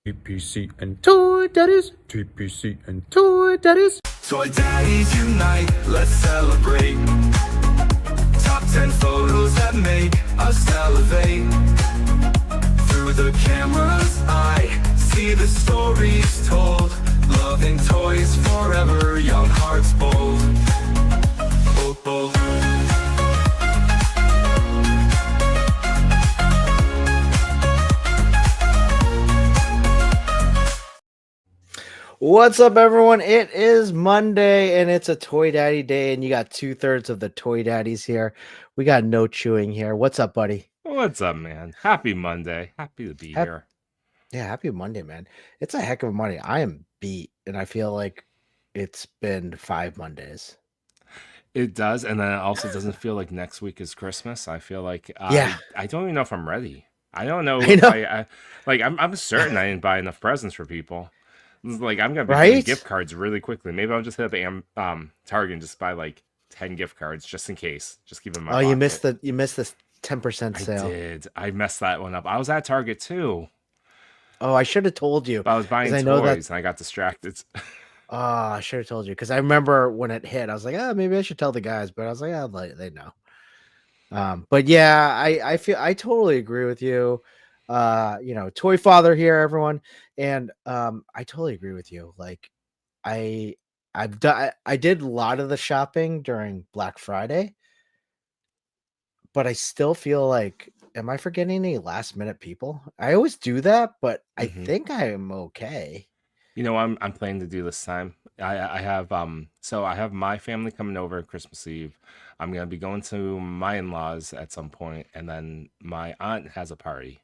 TPC and Toy Daddies, TPC and Toy Daddies. Toy Daddies unite, let's celebrate. Top 10 photos that make us elevate. Through the camera's eye, see the stories told. Loving toys forever, young hearts bold. Bold, bold. What's up, everyone? It is Monday, and it's a Toy Daddy Day, and you got 2/3 of the Toy Daddies here. We got No.Chewing here. What's up, buddy? What's up, man? Happy Monday. Happy to be here. Yeah, happy Monday, man. It's a heck of a Monday. I am beat, and I feel like it's been 5 Mondays. It does, and then it also doesn't feel like next week is Christmas. I feel like Yeah. I don't even know if I'm ready. I don't know I if know. I'm certain I didn't buy enough presents for people. Like, I'm gonna be Right? getting gift cards really quickly. Maybe I'll just hit up Target and just buy like 10 gift cards just in case. Just keep them in my Oh, pocket. you missed this 10% I sale. did. I messed that one up. I was at Target too, Oh, I should have told you. but I was buying 'Cause I know that. toys and I got distracted. Oh, I should have told you because I remember when it hit. I was like, oh, maybe I should tell the guys, but I was like, oh, they know. But yeah, I feel I totally agree with you. Toy.Father here, everyone, and I totally agree with you. Like, I did a lot of the shopping during Black Friday, but I still feel like, am I forgetting any last minute people? I always do that, but I think I am okay. You know, I'm planning to do this time. I have I have my family coming over Christmas Eve. I'm gonna be going to my in-laws at some point, and then my aunt has a party.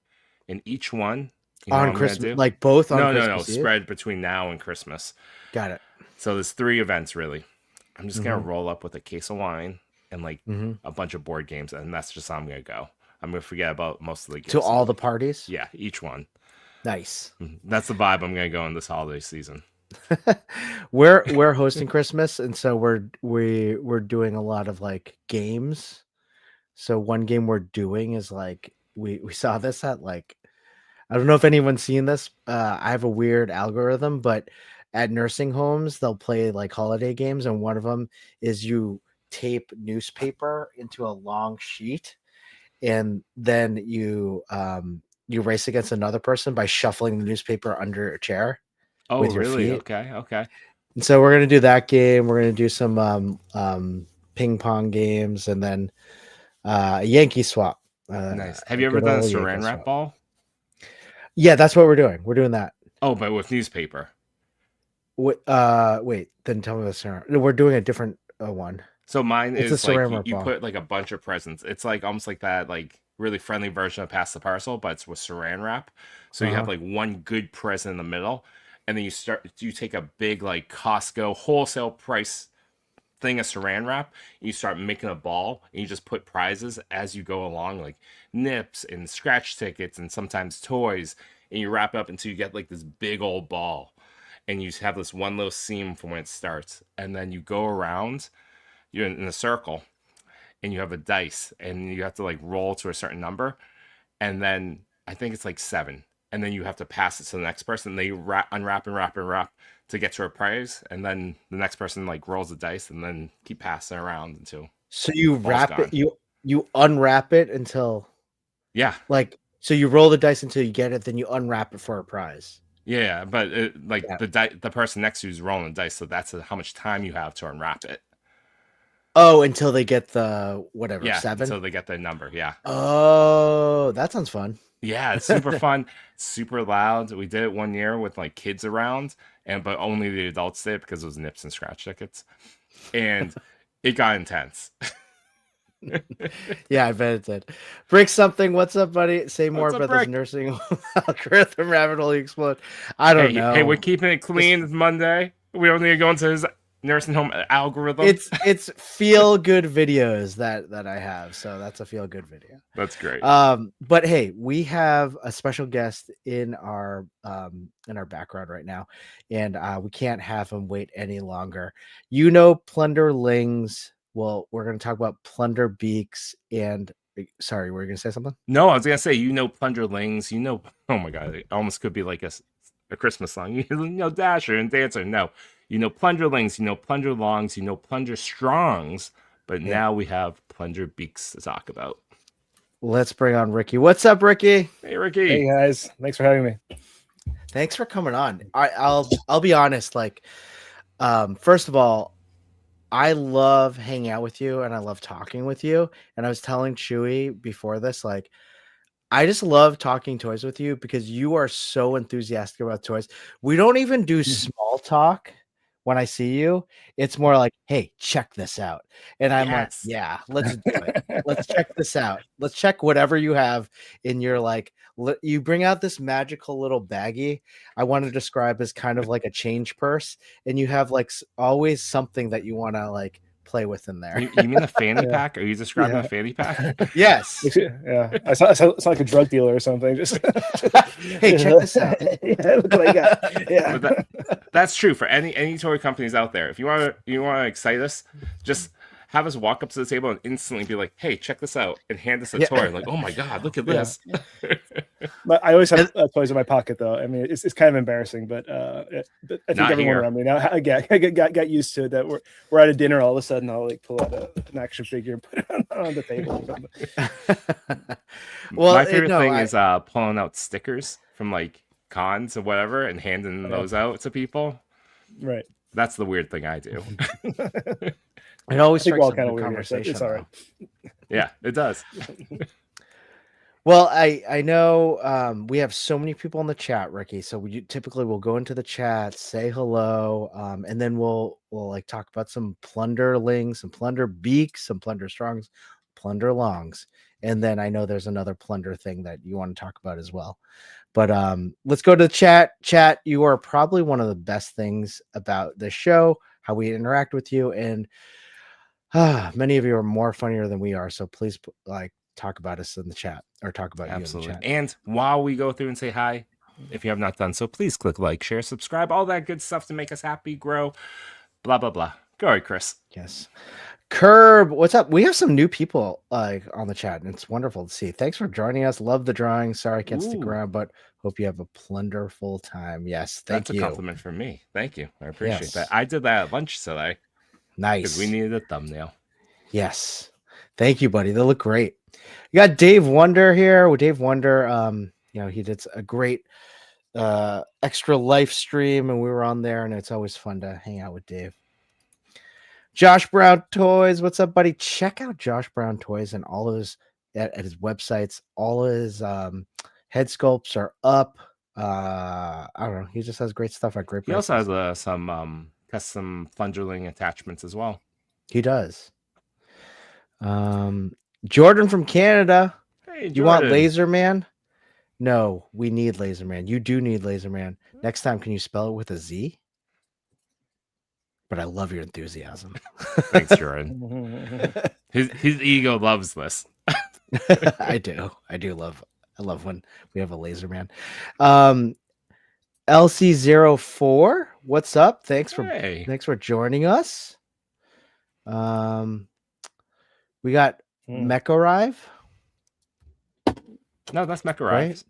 And each one, you know what On I'm gonna Christmas, do? like both on No, Christmas Eve? spread between now and Christmas. Got it. So there's 3 events really. I'm just gonna roll up with a case of wine and like Mhm. a bunch of board games, and that's just how I'm gonna go. I'm gonna forget about most of the To gifts. all the parties? Yeah, each one. Nice. That's the vibe I'm gonna go in this holiday season. We're hosting Christmas, and so we're doing a lot of like games. So one game we're doing is like we saw this at like, I don't know if anyone's seen this. I have a weird algorithm, but at nursing homes they'll play like holiday games, and one of them is you tape newspaper into a long sheet, and then you race against another person by shuffling the newspaper under a chair. Oh, With your really? feet. Okay. And so we're gonna do that game. We're gonna do some ping pong games, and then Yankee swap. Nice. Have you ever good done a old Yankee saran wrap swap. ball? Yeah, that's what we're doing. We're doing that. Oh, but with newspaper. Wait, then tell me the saran. No, we're doing a different one. So mine It's a is like saran wrap you ball. put like a bunch of presents. It's like almost like that like really friendly version of Pass the Parcel, but it's with saran wrap. So you have like one good present in the middle, and then you take a big like Costco wholesale price thing of saran wrap, and you start making a ball, and you just put prizes as you go along, like nips and scratch tickets and sometimes toys, and you wrap up until you get like this big old ball, and you have this one little seam from when it starts, and then you go around, you're in a circle, and you have a dice, and you have to like roll to a certain number, and then I think it's like 7, and then you have to pass it to the next person. They unwrap and wrap to get to a prize, and then the next person like rolls the dice, and then keep passing around until So you ball's wrap gone. it, you unwrap it until Yeah, like, so you roll the dice until you get it, then you unwrap it for a prize. yeah, but like Yeah. the person next to you is rolling the dice, so that's how much time you have to unwrap it. Oh, until they get the whatever, Yeah, 7. until they get the number. Yeah. Oh, that sounds fun. Yeah, it's super fun, super loud. We did it one year with like kids around, but only the adults did it because it was nips and scratch tickets, and it got intense. Yeah, I bet it did. Break something. What's up, buddy? Say more What's up, about this Rick? nursing home algorithm rabbit hole explode. I don't know. Hey, we're keeping it clean. It's Monday. We don't need to go into his nursing home algorithm. It's feel good videos that I have, so that's a feel good video. That's great. But hey, we have a special guest in our background right now, and we can't have him wait any longer. Plunderlings. Well, we're going to talk about Plunder Beaks and sorry, were you going to say something? No, I was gonna say Plunderlings. Oh my god, it almost could be like a a Christmas song. You know Dasher and Dancer. No, you know Plunderlings. You know Plunderlongs. You know Plunger Strongs. But Yeah. now we have Plunger Beaks to talk about. Let's bring on Ricky. What's up, Ricky? Hey, Ricky. Hey guys, thanks for having me. Thanks for coming on. I'll be honest. Like, first of all, I love hanging out with you and I love talking with you. And I was telling Chewy before this, like, I just love talking toys with you because you are so enthusiastic about toys. We don't even do small talk when I see you. It's more like, hey, check this out. And I'm like, Yes. yeah, let's do it. Let's check this out. Let's check whatever you have in your like. You bring out this magical little baggie. I want to describe as kind of like a change purse, and you have like always something that you want to like play with in there. You mean a fanny Yeah. pack? Are you describing Yeah. a fanny pack? Yes. Yeah, I sound like a drug dealer or something. Just Hey, check this out. Yeah, look what I got. Yeah, But that's true for any toy companies out there. If you want to excite us, just have us walk up to the table and instantly be like, "Hey, check this out," and hand us a Yeah. toy. Like, "Oh my god, look at Yeah. this!" but I always have toys in my pocket, though. I mean, it's kind of embarrassing, but I think Not everyone here. around me now, I got used to it. That we're at a dinner, all of a sudden I'll like pull out an action figure and put it on the table. Or something. Well, My favorite no, thing I- is pulling out stickers from like cons or whatever and handing those out to people. Right. That's the weird thing I do. It always I think strikes we're all up kind a of weird here, so conversation. it's all right. Yeah, it does. Well, I know we have so many people in the chat, Ricky. So we typically will go into the chat, say hello, and then we'll like talk about some plunderlings, some plunder beaks, some plunder strongs, plunder longs, and then I know there's another plunder thing that you want to talk about as well. But let's go to the chat. Chat, you are probably one of the best things about this show, how we interact with you, and many of you are more funnier than we are. So please, like, talk about us in the chat or talk about Absolutely. you in the chat. And while we go through and say hi, if you have not done so, please click like, share, subscribe, all that good stuff to make us happy, grow, blah, blah, blah. Go ahead, Chris. Yes. Curb, what's up? We have some new people like on the chat, and it's wonderful to see. Thanks for joining us. Love the drawing. Sorry I can't stick Ooh. around, but hope you have a plunderful time. Yes, thank That's you. a compliment from me. Thank you. I appreciate Yes. that. I did that at lunch today Nice. because we needed a thumbnail. Yes. Thank you, buddy. They look great. You got Dave Wonder here. With Dave Wonder, you know, he did a great extra live stream, and we were on there, and it's always fun to hang out with Dave. Josh Brown Toys, what's up, buddy? Check out Josh Brown Toys and all of his at his websites. All of his head sculpts are up. I don't know. He just has great stuff at great He prices. also has some custom Plunderling attachments as well. He does. Jordan from Canada. Hey, You want Jordan. Laser Man? No, we need Laser Man. You do need Laser Man. Next time, can you spell it with a Z? But I love your enthusiasm. Thanks, Jordan. His ego loves this. I do love when we have a Laser Man. LC04, what's up? Thanks Hey. for joining us. We got Mech Arrive, No, that's Mech right? Arrive.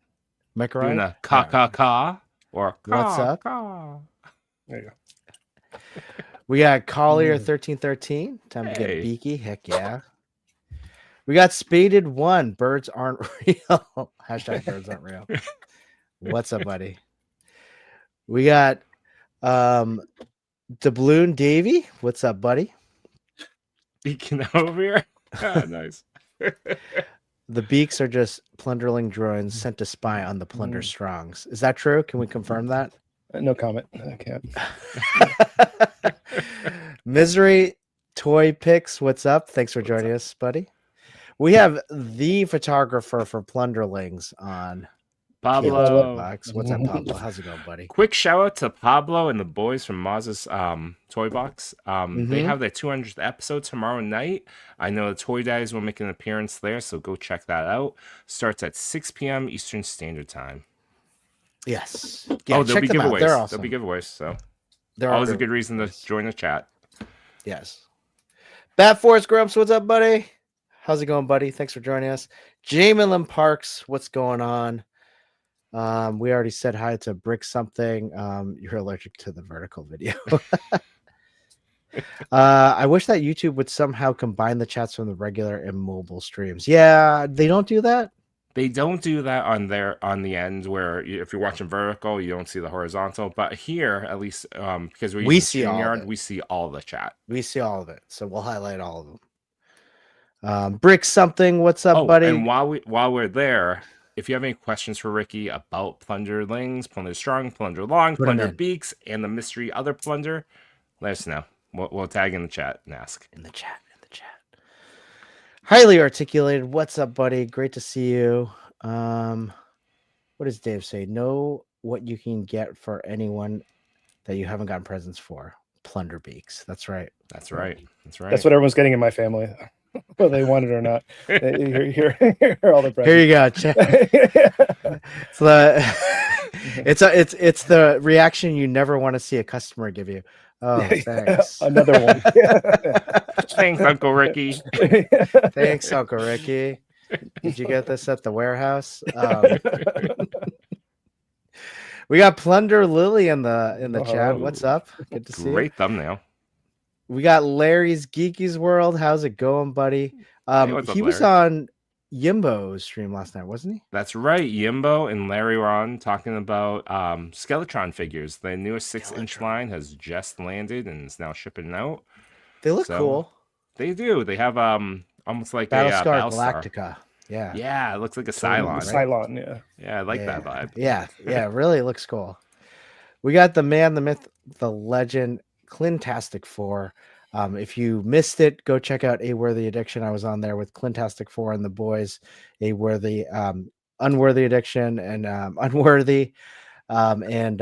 Mech Doing Arrive. a ka or What's ka, up? ka. There you go. We got Collier 1313. Time to Hey. get beaky. Heck yeah. We got Spaded One. Birds aren't real. Hashtag birds aren't real. What's up, buddy? We got Doubloon Davy. What's up, buddy? Beacon over here. Ah, nice. The beaks are just plunderling drones sent to spy on the plunder strongs. Is that true? Can we confirm that? No comment. I can't. Misery ToyPics. What's up? Thanks for joining us, buddy. We have the photographer for Plunderlings on. Pablo. Box. What's up, Pablo? How's it going, buddy? Quick shout out to Pablo and the boys from Maz's Toy Box. They Mhm. have their 200th episode tomorrow night. I know the Toy Daddies will make an appearance there, so go check that out. Starts at 6 p.m. Eastern Standard Time. Yes. Oh, there'll check be them out. giveaways. They're awesome. There'll be giveaways, so They're always a all good reason to join the chat. Yes. Bat Force Grumps, what's up, buddy? How's it going, buddy? Thanks for joining us. Jamelin Parks, what's going on? We already said hi to Brick something. You're allergic to the vertical video. I wish that YouTube would somehow combine the chats from the regular and mobile streams. Yeah, they don't do that. They don't do that on the end where if you're watching vertical, you don't see the horizontal. But here, at least, because We we see all of StreamYard, it. we see all the chat. We see all of it, so we'll highlight all of them. Brick something. What's up, Oh, buddy? and while we're there, if you have any questions for Ricky about Plunderlings, Plunder Strong, Plunder Long, Put 'em Plunder in. Beaks, and the mystery other Plunder, let us know. We'll tag in the chat and ask. In the chat. Highly articulated. What's up, buddy? Great to see you. What does Dave say? Know what you can get for anyone that you haven't gotten presents for. Plunder Beaks. That's right. That's right. That's right. That's what everyone's getting in my family, whether they want it or not. Here are all the presents. Here you go. So it's the reaction you never want to see a customer give you. Oh, thanks. Another one. Thanks, Uncle Ricky. Thanks, Uncle Ricky. Did you get this at the warehouse? We got Plunder Lily in the chat. What's up? Good to see you. Great thumbnail. We got Larry's Geeky's World. How's it going, buddy? what's up, He was Larry? on Yimbo's stream last night, wasn't he? That's right. Yimbo and Larry were on talking about Skeletron figures. The newest 6-inch line has just landed and is now shipping out. They look So, cool. They do. They have almost like Battlestar a Battlestar. Galactica. Yeah. Yeah, it looks like a Totally, Cylon. right? Cylon, yeah. Yeah, I like that vibe. Yeah, it really looks cool. We got the man, the myth, the legend, Clintastic 4. If you missed it, go check out A Worthy Addiction. I was on there with Clintastic 4 and the boys, A Worthy, Unworthy Addiction, and Unworthy, and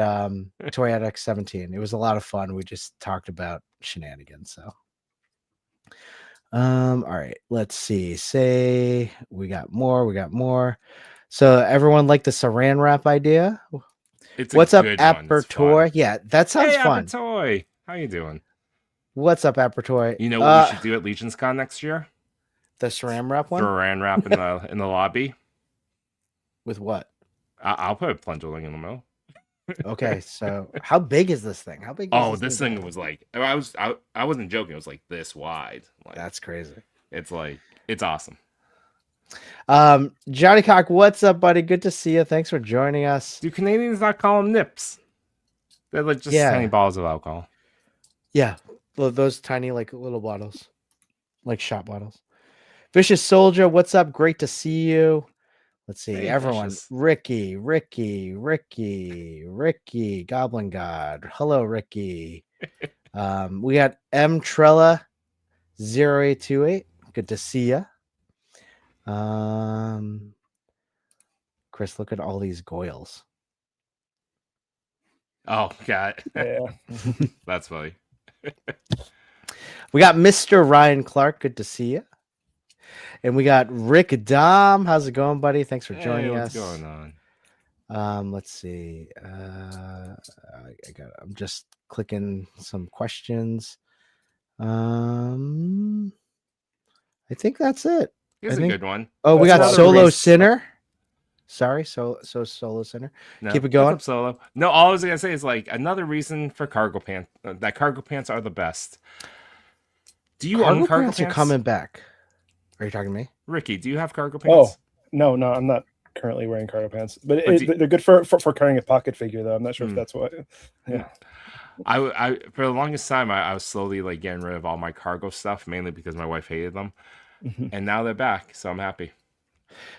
Toy Addict 17. It was a lot of fun. We just talked about shenanigans. So, all right, let's see. Say we got more. So everyone like the Saran wrap idea? It's a What's up, good one. It's Apertoy? fun. Yeah, that sounds Hey, fun. Apertoy. How you doing? What's up, Apertoy? You know what we should do at Legion's Con next year? The Saran wrap one? Saran wrap in the lobby. With what? I'll put a Plunderling in the middle. Okay, so how big is this thing? How big? Oh, this thing was like I wasn't joking. It was like this wide. Like, That's crazy. It's awesome. Johnny Cock, what's up, buddy? Good to see you. Thanks for joining us. Do Canadians not call them nips? They're like just tiny balls of alcohol. Yeah, those tiny like little bottles, like shot bottles. Vicious Soldier, what's up? Great to see you. Let's see, Hey, everyone. Vicious. Ricky, Goblin God. Hello, Ricky. We got M Trella 0828. Good to see you. Chris, look at all these goyles. Oh God, Yeah. that's funny. We got Mr. Ryan Clark. Good to see you. And we got Rick Dom. How's it going, buddy? Thanks for joining what's us. going on? Let's see. I'm just clicking some questions. I think that's it. Here's I a think- good one. Oh, we That's got another Solo race. Sinner. Sorry, so Solo Sinner. No, Keep it what's going. up, Solo. No, all I was gonna say is like another reason for cargo pants. That cargo pants are the best. Do you own cargo pants pants? are coming back. Are you talking to me? Ricky, do you have cargo Oh, pants? no, I'm not currently wearing cargo pants, but But do- they're good for carrying a pocket figure, though. I'm not sure Hmm. if that's what. Yeah. I for the longest time I was slowly like getting rid of all my cargo stuff, mainly because my wife hated them, Mhm. and now they're back, so I'm happy.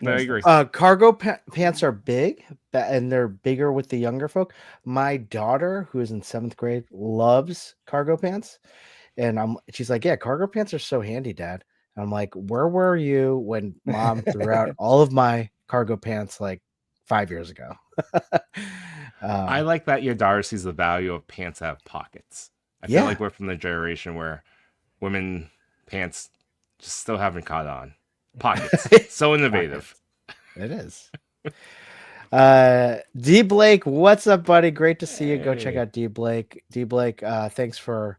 But I Nice. agree. Cargo pants are big, and they're bigger with the younger folk. My daughter, who is in 7th grade, loves cargo pants, and she's like, "Yeah, cargo pants are so handy, Dad." And I'm like, "Where were you when Mom threw out all of my cargo pants like 5 years ago?" I like that your daughter sees the value of pants that have pockets. I Yeah. feel like we're from the generation where women pants just still haven't caught on. Pockets, so innovative. It is. D Blake, what's up, buddy? Great to see you. Go check Hey. out D Blake. D Blake, thanks for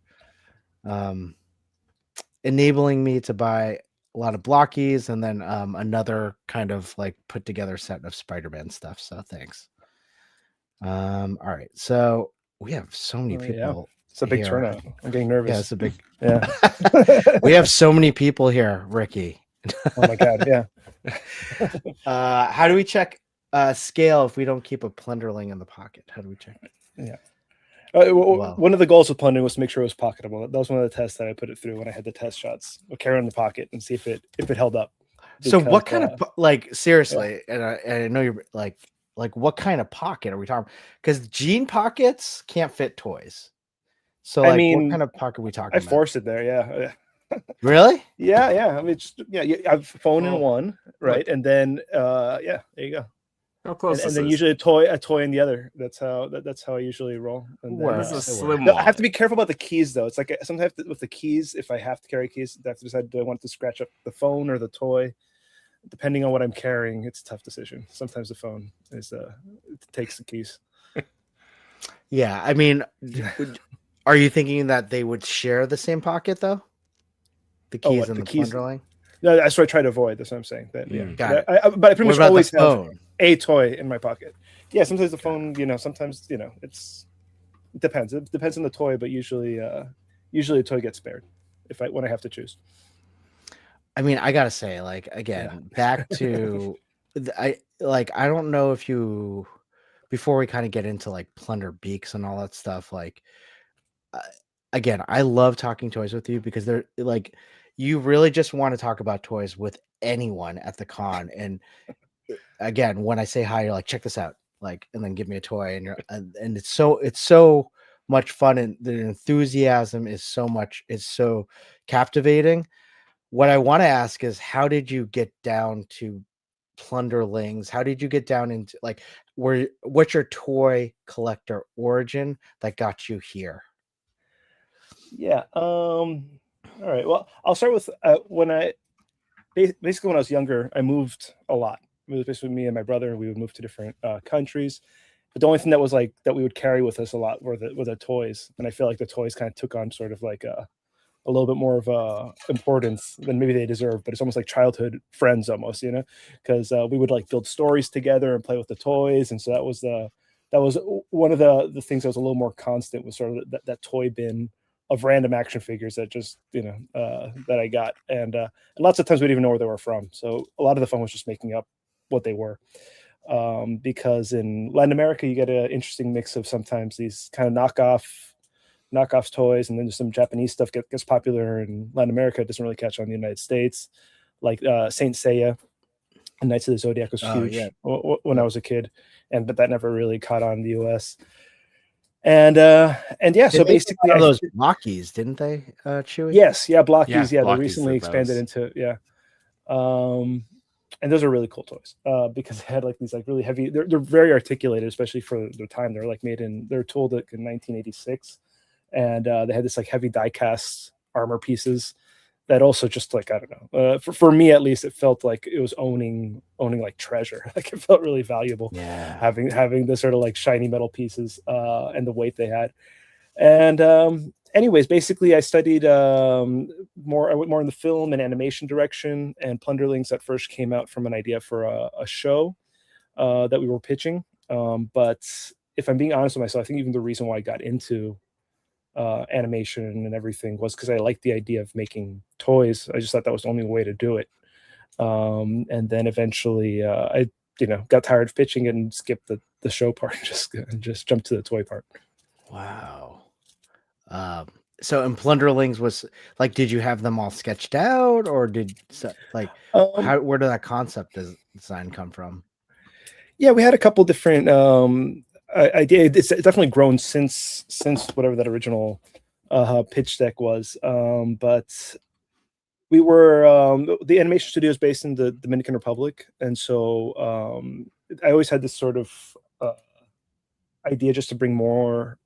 enabling me to buy a lot of blockies and then another kind of like put together set of Spider-Man stuff. So thanks. All right. So we have so many Oh, yeah. people. It's a big here. turnout. I'm getting Yeah, nervous. it's a big. Yeah. We have so many people here, Ricky. Oh my god. Yeah. How do we check scale if we don't keep a plunderling in the pocket? How do we check? Yeah. Well, One of the goals of plundering was to make sure it was pocketable. That was one of the tests that I put it through when I had the test shots. We'll carry it in the pocket and see if it held up. so what Because, kind of like seriously? And I know you're like what kind of pocket are we talking? Because jean pockets can't fit toys. So I like, what mean, kind of pocket are we talking I about? forced it there. Yeah. Really? Yeah. I mean, I have phone in Oh, one, right, look. and then yeah, there you go. How close And this then is. usually a toy in the other. That's how I usually roll. And then, Works. This is a It works. slim no, I one. have to be careful about the keys though. It's like sometimes with the keys, if I have to carry keys, I have to decide, do I want to scratch up the phone or the toy? Depending on what I'm carrying, it's a tough decision. Sometimes the phone is it takes the keys. Yeah. I mean, are you thinking that they would share the same pocket though? The keys what, and the the keys? plundering? No, that's what I try to avoid. That's what I'm saying. That, yeah, Got it. but I pretty What much about always the have phone? a toy in my pocket. Yeah, sometimes the phone, sometimes it depends. It depends on the toy, but usually a toy gets spared when I have to choose. I mean, I gotta say, like again, back to I don't know if you before we kind of get into like plunder beaks and all that stuff. Like uh, again, I love talking toys with you because they're like you really just want to talk about toys with anyone at the con. And again, when I say hi, you're like, check this out, like, and then give me a toy, and and it's so much fun, and the enthusiasm is so captivating. What I want to ask is, how did you get down to Plunderlings? How did you get down into like what's your toy collector origin that got you here? Yeah. All right. Well, I'll start with basically when I was younger, I moved a lot. It was basically me and my brother. We would move to different countries. But the only thing that was like that we would carry with us a lot were the toys, and I feel like the toys kind of took on sort of like a little bit more of importance than maybe they deserve. But it's almost like childhood friends, almost, because we would like build stories together and play with the toys, and so that was one of the things that was a little more constant, was sort of that toy bin of random action figures that just that I got, and lots of times we didn't even know where they were from. So a lot of the fun was just making up what they were. Because in Latin America, you get an interesting mix of sometimes these kind of knockoffs toys, and then just some Japanese stuff gets popular in Latin America. It doesn't really catch on in the United States, like Saint Seiya and Knights of the Zodiac was huge when I was a kid, but that never really caught on in the US. And yeah, so basically those blockies, didn't they, Chewy? Yes, yeah, blockies, Yeah, they Blockies recently did expanded those. into, yeah. And those are really cool toys because they had like these like really heavy. They're very articulated, especially for their time. They're like they're tooled in 1986, and they had this like heavy die cast armor pieces that also just like, I don't know, for me at least, it felt like it was owning like treasure. Like it felt really valuable, having the sort of like shiny metal pieces and the weight they had. And anyways, basically I studied I went more in the film and animation direction, and Plunderlings at first came out from an idea for a show that we were pitching. But if I'm being honest with myself, I think even the reason why I got into animation and everything was because I liked the idea of making toys. I just thought that was the only way to do it. And then eventually I got tired of pitching it and skipped the show part and just jumped to the toy part. Wow. So in Plunderlings was like, did you have them all sketched out, or where did that concept design come from? Yeah, we had a couple different ideas. It's definitely grown since whatever that original pitch deck was. But we were the animation studio is based in the Dominican Republic, and so I always had this sort of idea just to bring more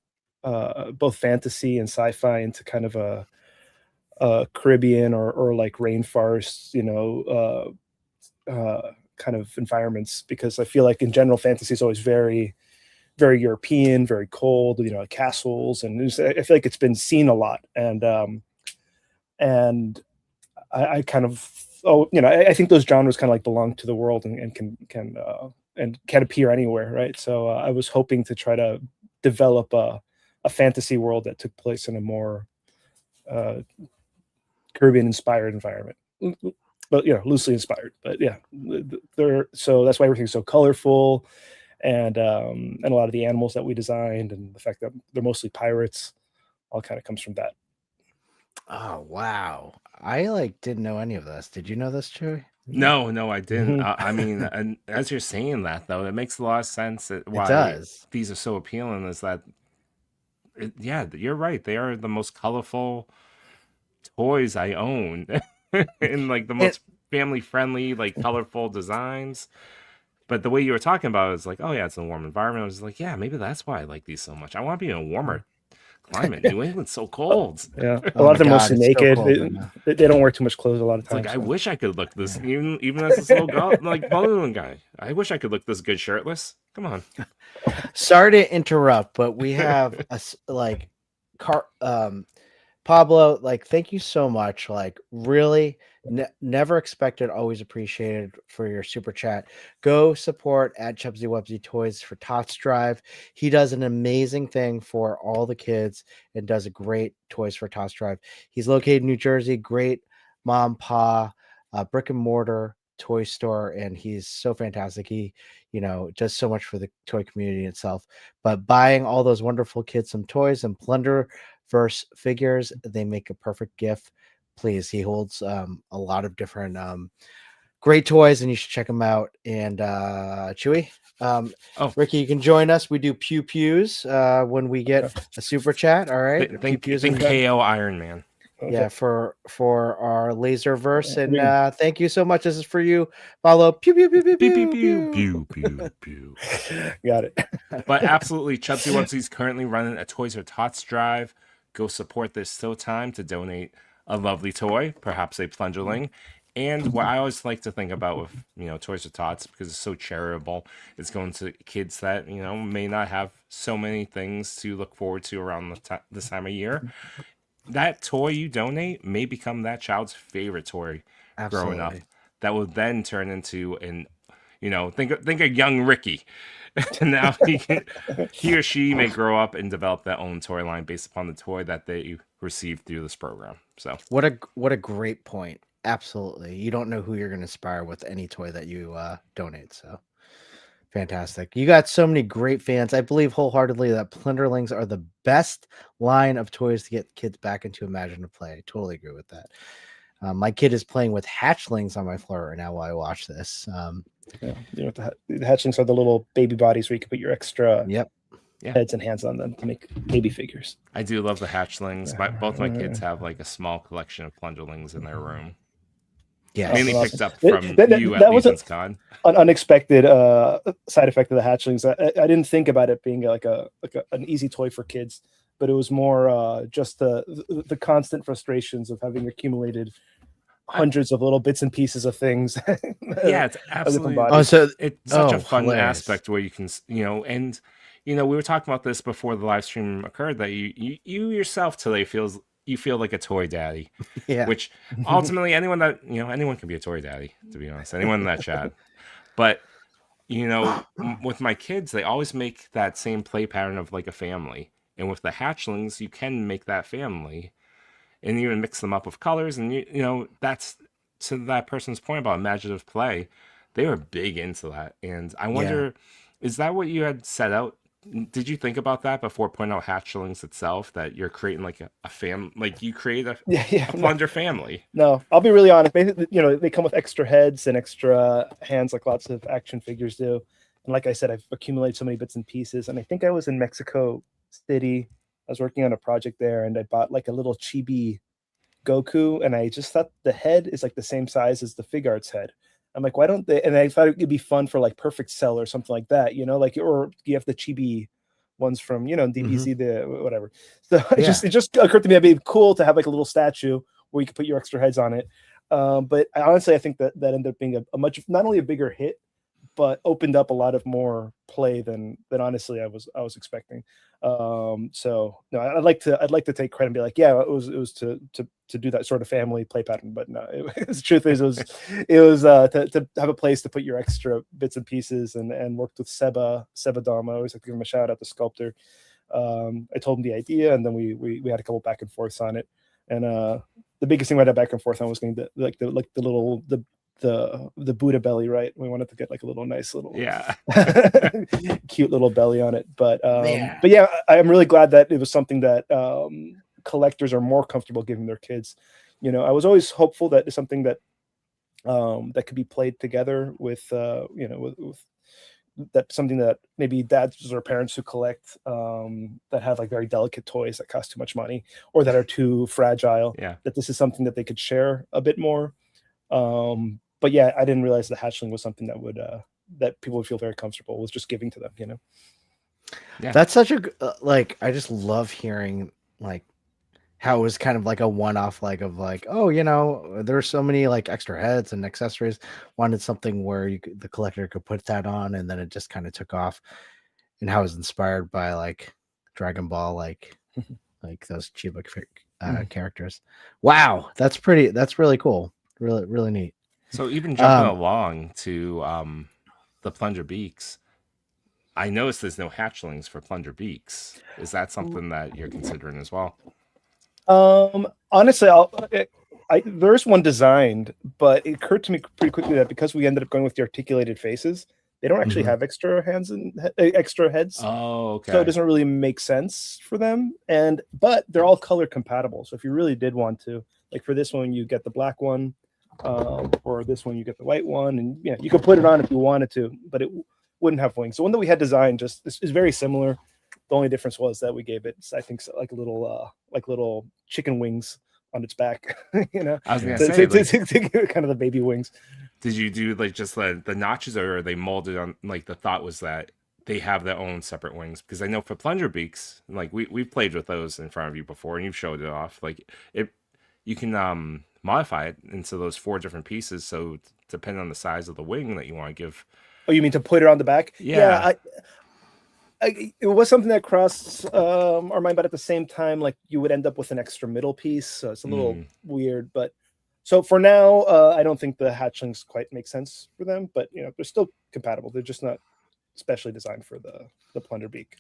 both fantasy and sci-fi into kind of a Caribbean or like rainforest, kind of environments, because I feel like in general fantasy is always very, very European, very cold, like castles, and I feel like it's been seen a lot, and I kind of I think those genres kind of like belong to the world and can and can't appear anywhere, right? So I was hoping to try to develop a fantasy world that took place in a more Caribbean inspired environment, but loosely inspired. But yeah, so that's why everything's so colorful, and a lot of the animals that we designed, and the fact that they're mostly pirates, all kind of comes from that. Oh wow, I didn't know any of this. Did you know this, Chewy? No, I didn't. Mhm. I mean, and as you're saying that though, it makes a lot of sense why does. these are so appealing. Is that yeah, you're right. They are the most colorful toys I own, and like the most family friendly, like colorful designs. But the way you were talking about it was like, oh yeah, it's a warm environment. I was like, yeah, maybe that's why I like these so much. I want to be in a warmer climate. New England's so cold. Yeah, a Oh lot my of them God, mostly it's so naked. cold right now. They don't wear too much clothes a lot of It's like times. I wish I could look this even as this little girl, like balloon guy. I wish I could look this good shirtless. Come on. Sorry to interrupt, but we have Pablo, thank you so much. Really, never expected, always appreciated for your super chat. Go support at Chubsy Wubsy Toys for Tots Drive. He does an amazing thing for all the kids and does a great Toys for Tots Drive. He's located in New Jersey. Great mom, pa, brick and mortar toy store, and he's so fantastic. He, does so much for the toy community itself. But buying all those wonderful kids some toys and Plunderverse figures, they make a perfect gift. Please, he holds a lot of different great toys, and you should check them out. And Chewy, Ricky, you can join us. We do pew pews when we get a super chat. All right, Think pew pews KO Iron Man. Okay. yeah, for our Laserverse, and thank you so much. This is for you, Follow. Pew pew pew pew Pew pew pew pew pew. Got it. But absolutely, Chubsy Wubsy's currently running a Toys for Tots drive. Go support this still time to donate a lovely toy, perhaps a Plunderling. And what I always like to think about with Toys for Tots, because it's so charitable, it's going to kids that may not have so many things to look forward to around this time of year. That toy you donate may become that child's favorite toy growing up. That will then turn into think of young Ricky. And now he or she may grow up and develop their own toy line based upon the toy that they received through this program. So what a great point. Absolutely. You don't know who you're going to inspire with any toy that you donate. So fantastic. You got so many great fans. I believe wholeheartedly that Plunderlings are the best line of toys to get kids back into imaginative play. I totally agree with that. My kid is playing with hatchlings on my floor right now while I watch this. Yeah, the hatchlings are the little baby bodies where you can put your extra heads and hands on them to make baby figures. I do love the hatchlings. Both my kids have a small collection of Plunderlings in their room. Yeah, mainly picked up from you at Legion's Con. An unexpected side effect of the hatchlings. I didn't think about it being an easy toy for kids, but it was more just the constant frustrations of having accumulated hundreds of little bits and pieces of things. Yeah, it's absolutely. It's such a fun hilarious aspect where you can, and we were talking about this before the live stream occurred that you yourself today you feel like a toy daddy. Yeah. Which ultimately anyone can be a toy daddy, to be honest. Anyone in that chat. But with my kids, they always make that same play pattern of like a family. And with the hatchlings, you can make that family and even mix them up with colors. And that's to that person's point about imaginative play. They were big into that. And I wonder, is that what you had set out? Did you think about that before pointing out hatchlings itself, that you're creating like a fam, like you create a Plunder family? No, I'll be really honest. Basically, they come with extra heads and extra hands, like lots of action figures do. And like I said, I've accumulated so many bits and pieces. And I think I was in Mexico City. I was working on a project there, and I bought like a little chibi Goku, and I just thought the head is like the same size as the Figuarts head. I'm like, why don't they? And I thought it'd be fun for like Perfect Cell or something like that, or you have the chibi ones from DBZ, the whatever. So it just occurred to me it'd be cool to have like a little statue where you could put your extra heads on it. But honestly, I think that ended up being a much, not only a bigger hit, but opened up a lot of more play than honestly I was expecting. So no, I'd like to take credit and be like, yeah, it was to to do that sort of family play pattern. But no, the truth is it was to have a place to put your extra bits and pieces, and worked with Seba Dom. I always like to give him a shout out, the sculptor. I told him the idea, and then we had a couple back and forths on it. And the biggest thing we had back and forth on was getting the Buddha belly, right? We wanted to get like a little nice little cute little belly on it. But yeah, I'm really glad that it was something that collectors are more comfortable giving their kids. You know, I was always hopeful that it's something that that could be played together with with that's something that maybe dads or parents who collect that have like very delicate toys that cost too much money or that are too fragile. Yeah. That this is something that they could share a bit more. But yeah, I didn't realize the hatchling was something that would that people would feel very comfortable with just giving to them. You know. Yeah. That's such a like. I just love hearing like how it was kind of like a one-off, like of like, oh, you know, there's so many like extra heads and accessories. Wanted something where the collector could put that on, and then it just kind of took off. And how it was inspired by like Dragon Ball, like those Chiba characters. Wow, that's really cool. Really neat. So even jumping along to the Plunger Beaks, I noticed there's no hatchlings for Plunger Beaks. Is that something that you're considering as well? Honestly, there's one designed, but it occurred to me pretty quickly that because we ended up going with the articulated faces, they don't actually have extra hands and extra heads. Oh, okay. So it doesn't really make sense for them. But they're all color compatible. So if you really did want to, like for this one, you get the black one, or this one, you get the white one, and yeah, you could put it on if you wanted to, but it wouldn't have wings. The one that we had designed just is very similar. The only difference was that we gave it, I think, like little chicken wings on its back. You know, I was gonna say, kind of the baby wings. Did you do like just the notches, or are they molded on? Like the thought was that they have their own separate wings, because I know for Plunger Beaks, like we've played with those in front of you before, and you've showed it off. Like you can modify it into those 4 different pieces. So depending on the size of the wing that you want to give. Oh, you mean to put it on the back? Yeah. It was something that crossed our mind, but at the same time, like you would end up with an extra middle piece, so it's a little weird. But so for now, I don't think the hatchlings quite make sense for them. But you know, they're still compatible. They're just not specially designed for the Plunder Beak.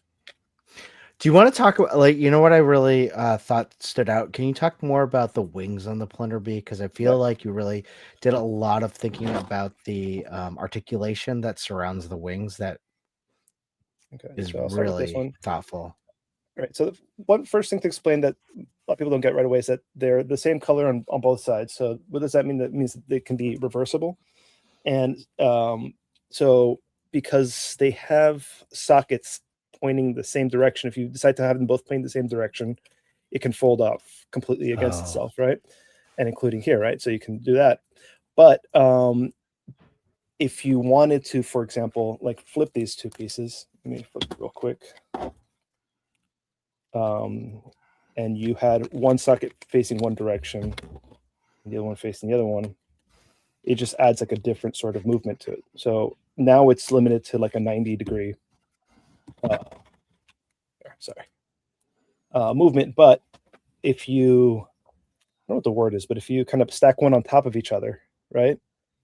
Do you want to talk about, like, you know what I really thought stood out? Can you talk more about the wings on the Plunder Beak? Because I feel like you really did a lot of thinking about the articulation that surrounds the wings. That is really thoughtful. All right. So one first thing to explain that a lot of people don't get right away is that they're the same color on both sides. So what does that mean? That means that they can be reversible. And so because they have sockets pointing the same direction, if you decide to have them both pointing the same direction, it can fold off completely against itself, right? And including here, right? So you can do that. But if you wanted to, for example, like flip these 2 pieces, let me flip it real quick. And you had one socket facing one direction and the other one facing the other one, it just adds like a different sort of movement to it. So now it's limited to like a 90-degree movement. But if you, I don't know what the word is, but if you kind of stack one on top of each other, right?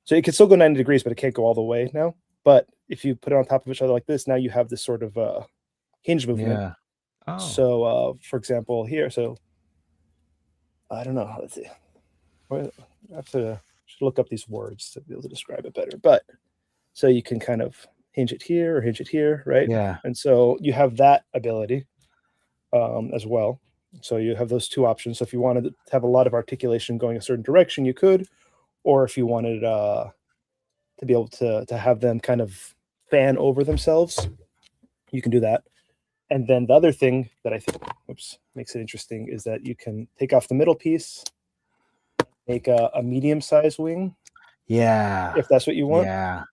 So it can still go 90 degrees, but it can't go all the way now. But if you put it on top of each other like this, now you have this sort of hinge movement. Yeah. Oh. So, for example, here, so I don't know. Let's see. I have to should look up these words to be able to describe it better. But so you can kind of hinge it here or hinge it here, right? Yeah. And so you have that ability as well. So you have those 2 options. So if you wanted to have a lot of articulation going a certain direction, you could. Or if you wanted to be able to have them kind of fan over themselves, you can do that. And then the other thing that I think makes it interesting is that you can take off the middle piece, make a medium-sized wing. Yeah. If that's what you want. Yeah.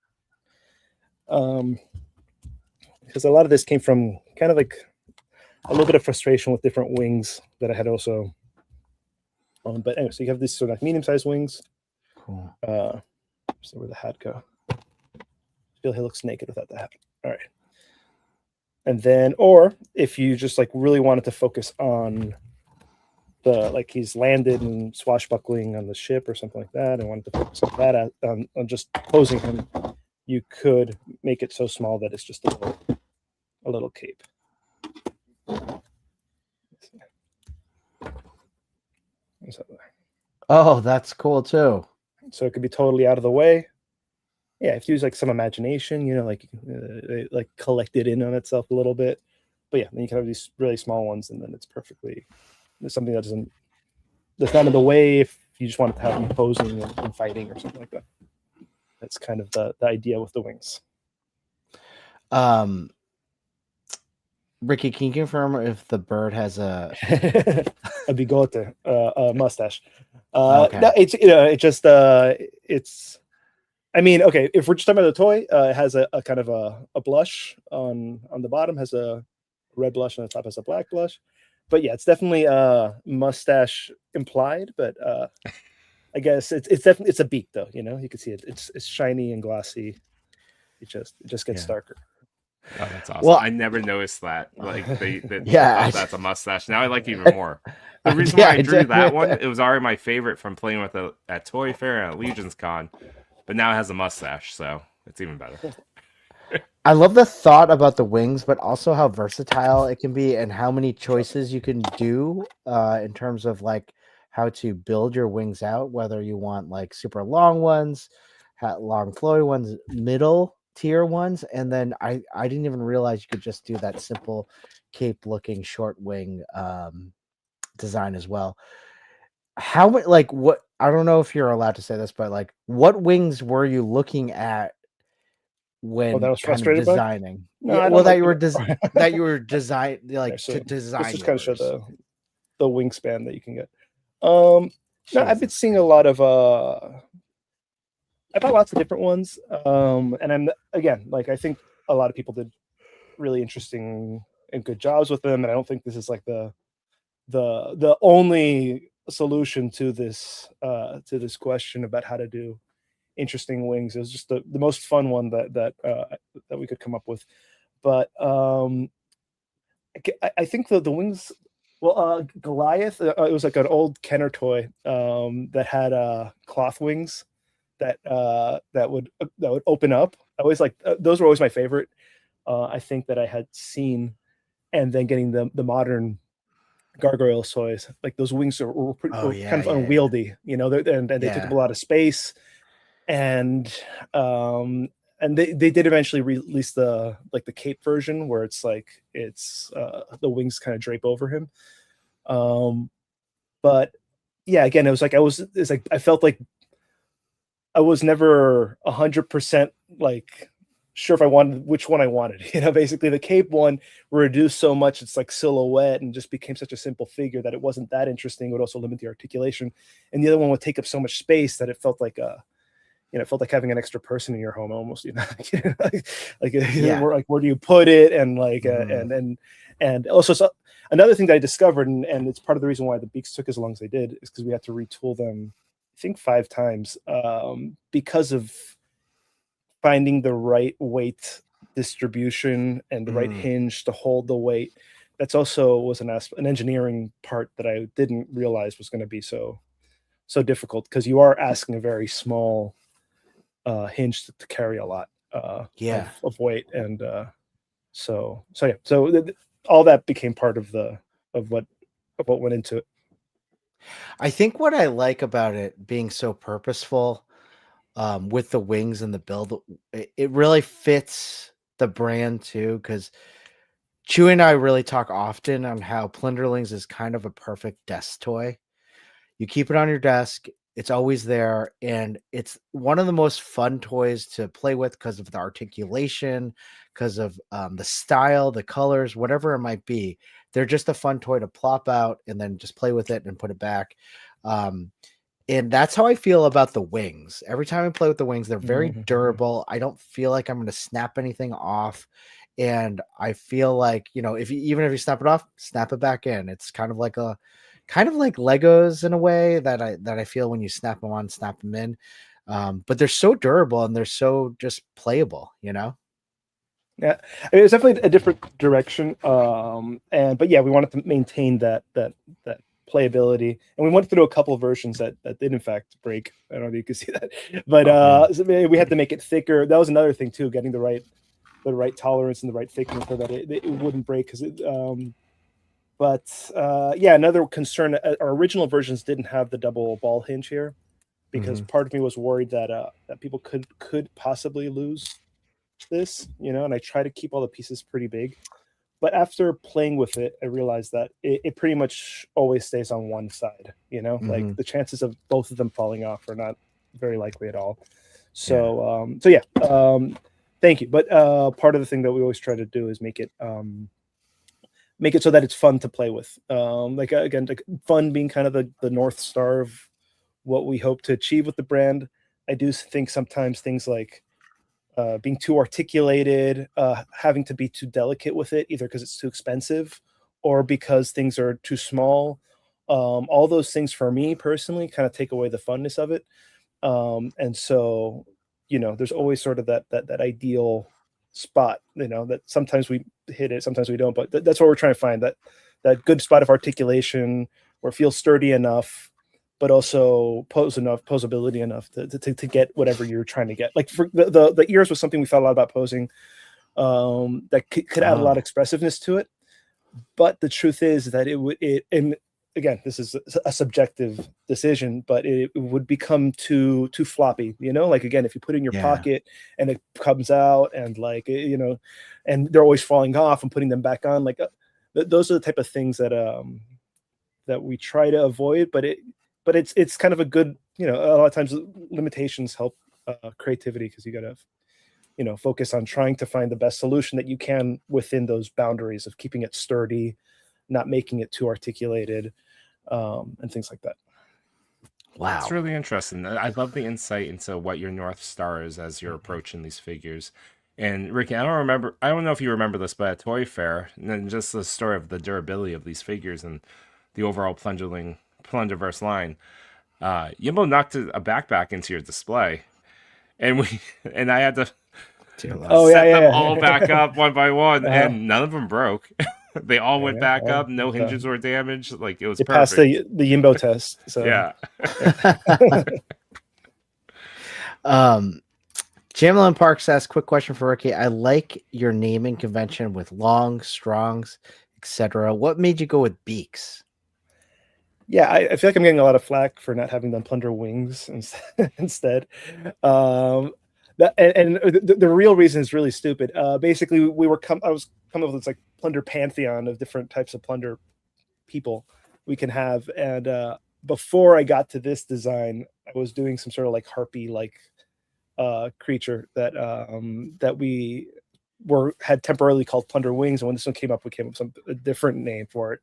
Because a lot of this came from kind of like a little bit of frustration with different wings that I had also. But anyway, so you have these sort of like medium-sized wings. Cool. So where the hat go? I feel he looks naked without the hat. All right. And then, or if you just like really wanted to focus on like he's landed and swashbuckling on the ship or something like that, and wanted to focus on that on just posing him, you could make it so small that it's just a little cape. Oh, that's cool too. So it could be totally out of the way. Yeah, if you use like some imagination, like collect it in on itself a little bit. But yeah, then you can have these really small ones, and then it's perfectly. There's something that's not in the way if you just want to have them posing and fighting or something like that. That's kind of the idea with the wings. Ricky, can you confirm if the bird has a a bigote, a mustache? Okay. No, it's. I mean, okay, if we're just talking about the toy, it has a kind of a blush on the bottom, has a red blush, on the top has a black blush. But yeah, it's definitely mustache implied, but I guess it's definitely it's a beak though, you can see it. It's shiny and glossy. It just gets darker. Oh, that's awesome. Well, I never noticed that. Like Yeah, that's a mustache. Now I like it even more. The reason why I drew that one, it was already my favorite from playing with it at Toy Fair and at Legion's Con, but now it has a mustache, so it's even better. I love the thought about the wings, but also how versatile it can be and how many choices you can do in terms of like how to build your wings out, whether you want like super long ones, long flowy ones, middle tier ones, and then I didn't even realize you could just do that simple cape looking short wing design as well. How like what I don't know if you're allowed to say this, but like what wings were you looking at when that I was kind of frustrated by? designing? No, Yeah, I don't well, that like you were design like so to design. Let's just kind of show yours. the wingspan that you can get. No, I've been seeing a lot of I bought lots of different ones. And I'm again, like I think a lot of people did really interesting and good jobs with them, and I don't think this is like the only solution to this question about how to do interesting wings. It was just the most fun one that we could come up with. But I think the wings. Well, Goliath. It was like an old Kenner toy that had cloth wings that would open up. I always like those were always my favorite. I think that I had seen, and then getting the modern gargoyle toys, like those wings were kind of unwieldy, and they took up a lot of space, and they did eventually release the cape version where it's like the wings kind of drape over him. But yeah, again, it's like I felt like I was never 100% like sure if I wanted which one I wanted. Basically the cape one reduced so much it's like silhouette and just became such a simple figure that it wasn't that interesting. It would also limit the articulation, and the other one would take up so much space that it felt like it felt like having an extra person in your home almost. Where do you put it, and like and also another thing that I discovered, and it's part of the reason why the beaks took as long as they did, is because we had to retool them I think 5 times because of finding the right weight distribution and the right hinge to hold the weight. That's also was an engineering part that I didn't realize was going to be so difficult, because you are asking a very small hinge to carry a lot of weight, and so all that became part of what went into it. I think what I like about it being so purposeful with the wings and the build, it really fits the brand too, because Chewy and I really talk often on how Plunderlings is kind of a perfect desk toy. You keep it on your desk, it's always there, and it's one of the most fun toys to play with because of the articulation, because of the style, the colors, whatever it might be. They're just a fun toy to plop out and then just play with it and put it back. And that's how I feel about the wings. Every time I play with the wings, they're very durable. I don't feel like I'm going to snap anything off. And I feel like, even if you snap it off, snap it back in. It's kind of like Legos in a way that I feel when you snap them on, snap them in. But they're so durable and they're so just playable, Yeah, I mean, it's definitely a different direction. But yeah, we wanted to maintain that playability, and we went through a couple of versions that did in fact break. I don't know if you can see that, but so we had to make it thicker. That was another thing too, getting the right tolerance and the right thickness so that it wouldn't break. Because yeah, another concern. Our original versions didn't have the double ball hinge here, because part of me was worried that that people could possibly lose this, and I try to keep all the pieces pretty big. But after playing with it, I realized that it pretty much always stays on one side, like the chances of both of them falling off are not very likely at all. So, thank you. But part of the thing that we always try to do is make it so that it's fun to play with. Like again, like fun being kind of the North Star of what we hope to achieve with the brand. I do think sometimes things like being too articulated, having to be too delicate with it, either because it's too expensive or because things are too small. All those things for me personally kind of take away the funness of it. And so, there's always sort of that ideal spot, that sometimes we hit it, sometimes we don't, but that's what we're trying to find, that good spot of articulation where it feels sturdy enough, but also posability enough to get whatever you're trying to get. Like for the ears was something we thought a lot about posing, that could add a lot of expressiveness to it. But the truth is that and again, this is a subjective decision, but it would become too floppy, like again, if you put it in your pocket and it comes out and like, and they're always falling off and putting them back on, like those are the type of things that we try to avoid, but it's kind of a good, a lot of times limitations help creativity, because you got to, focus on trying to find the best solution that you can within those boundaries of keeping it sturdy, not making it too articulated, and things like that. Wow. It's really interesting. I love the insight into what your North Star is as you're approaching these figures. And Ricky, I don't know if you remember this, but at Toy Fair, and then just the story of the durability of these figures and the overall Plunderverse line, Yimbo knocked a backpack into your display, and I had to set them all back up one by one, and none of them broke. They all went back up. No hinges were damaged. Like, it was perfect. Passed the Yimbo test. So yeah. Jamelin Parks asks, quick question for Ricky. I like your naming convention with long, strongs, etc. What made you go with beaks? Yeah, I feel like I'm getting a lot of flack for not having done Plunder Wings instead. The real reason is really stupid. Basically, I was coming up with this like Plunder pantheon of different types of Plunder people we can have, and before I got to this design, I was doing some sort of like harpy like creature that we had temporarily called Plunder Wings, and when this one came up, we came up with a different name for it.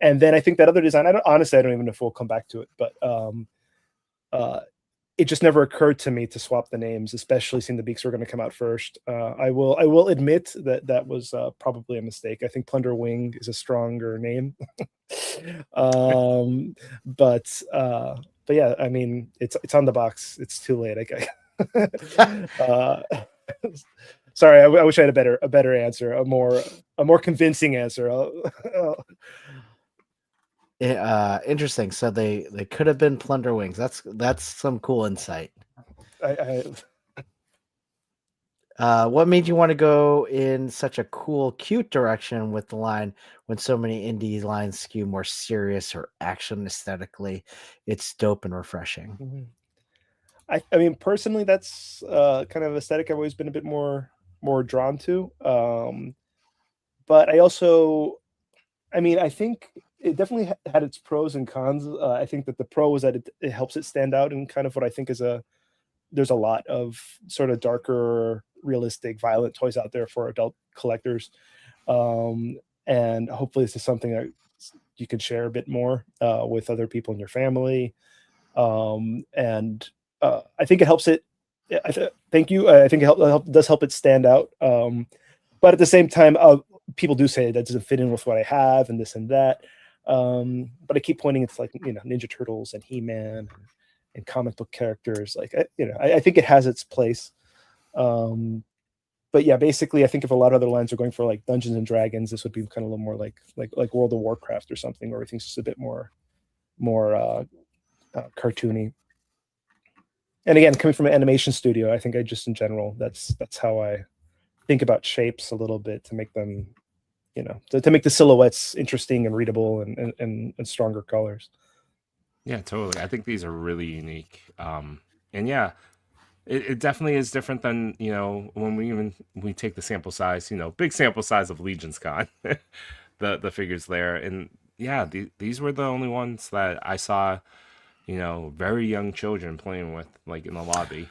And then I think that other design, I don't even know if we'll come back to it, but it just never occurred to me to swap the names, especially seeing the beaks were going to come out first. I will admit that was probably a mistake. I think Plunder Wing is a stronger name. But yeah, I mean, it's on the box. It's too late. Sorry, I wish I had a better answer, a more convincing answer. Interesting. So they could have been Plunder Wings. That's some cool insight. What made you want to go in such a cool, cute direction with the line when so many indie lines skew more serious or action aesthetically? It's dope and refreshing. Mm-hmm. I mean, personally, that's kind of aesthetic I've always been a bit more drawn to. But I also, I mean, I think it definitely had its pros and cons. I think that the pro was that it helps it stand out in kind of what I think is there's a lot of sort of darker, realistic, violent toys out there for adult collectors. And hopefully this is something that you can share a bit more with other people in your family. And I think it helps it. Thank you. I think it does help it stand out. But at the same time, people do say that doesn't fit in with what I have and this and that. But I keep pointing it's like, Ninja Turtles and He-Man and comic book characters. Like, I think it has its place. But yeah, basically, I think if a lot of other lines are going for like Dungeons and Dragons, this would be kind of a little more like World of Warcraft or something, where everything's just a bit more more cartoony. And again, coming from an animation studio, I think I just in general that's how I think about shapes a little bit to make them, to make the silhouettes interesting and readable and stronger colors. Yeah, totally. I think these are really unique. And yeah, it definitely is different than, when we take the sample size, big sample size of Legion's Con, the figures there. And yeah, these were the only ones that I saw, very young children playing with, like in the lobby,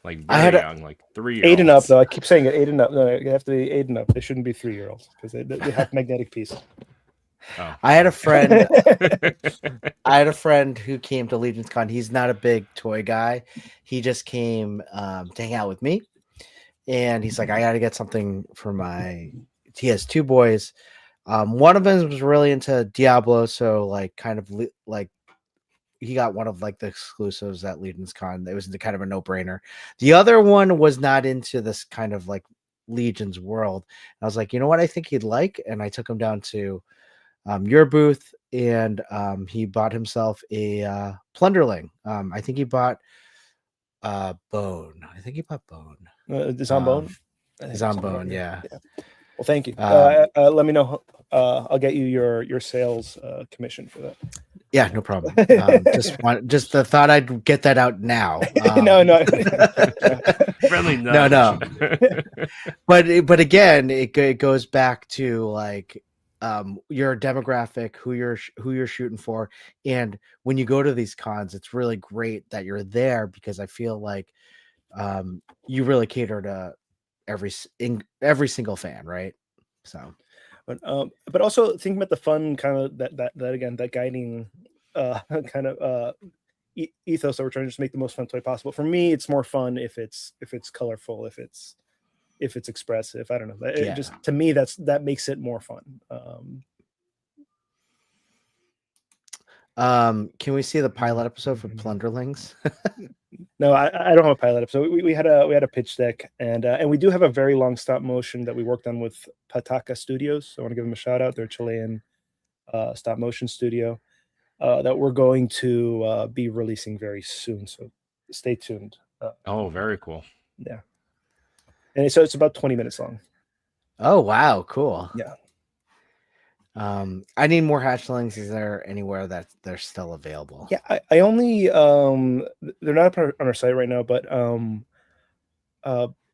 like I very had a, young, like 3-year-olds. 8 and up, though. I keep saying it, 8 and up. No, you have to be 8 and up. They shouldn't be 3-year-olds because they have magnetic pieces. Oh, I had a friend. okay. I had a friend who came to Legion's Con. He's not a big toy guy. He just came to hang out with me, and he's like, "I got to get something for my." He has 2 boys. One of them was really into Diablo, so like kind of like he got one of like the exclusives at Legion's Con. It was kind of a no-brainer. The other one was not into this kind of like Legion's world. I was like, you know what, I think he'd like, and I took him down to your booth, and he bought himself a Plunderling. I think he bought Bone. I think he bought Bone. Is on bone. He's on Bone, yeah. Well, thank you. Let me know. I'll get you your sales commission for that. Yeah, no problem. Just the thought I'd get that out now. No. Friendly No. But again, it goes back to like your demographic, who you're shooting for, and when you go to these cons, it's really great that you're there because I feel like you really cater to every single fan, right? So. But also thinking about the fun kind of that again, that guiding kind of ethos that we're trying to just make the most fun toy possible. For me, it's more fun if it's colorful, if it's expressive. I don't know. It just, to me, that makes it more fun. Can we see the pilot episode for Plunderlings? No, I don't have a pilot episode. We had a pitch deck, and we do have a very long stop motion that we worked on with Pataka Studios. So I want to give them a shout out. They're a Chilean stop motion studio that we're going to be releasing very soon. So stay tuned. Oh, very cool. Yeah, and so it's about 20 minutes long. Oh wow, cool. Yeah. I need more hatchlings. Is there anywhere that they're still available? Yeah, I only they're not on our site right now, but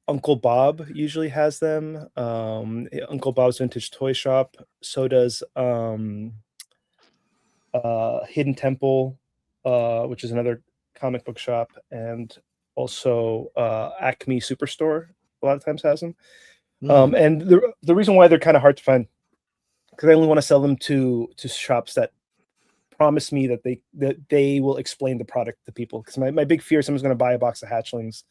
Uncle Bob usually has them. Uncle Bob's Vintage Toy Shop. So does Hidden Temple, which is another comic book shop, and also Acme Superstore a lot of times has them. And the reason why they're kind of hard to find, because I only want to sell them to shops that promise me that they will explain the product to people. Because my big fear is someone's going to buy a box of hatchlings,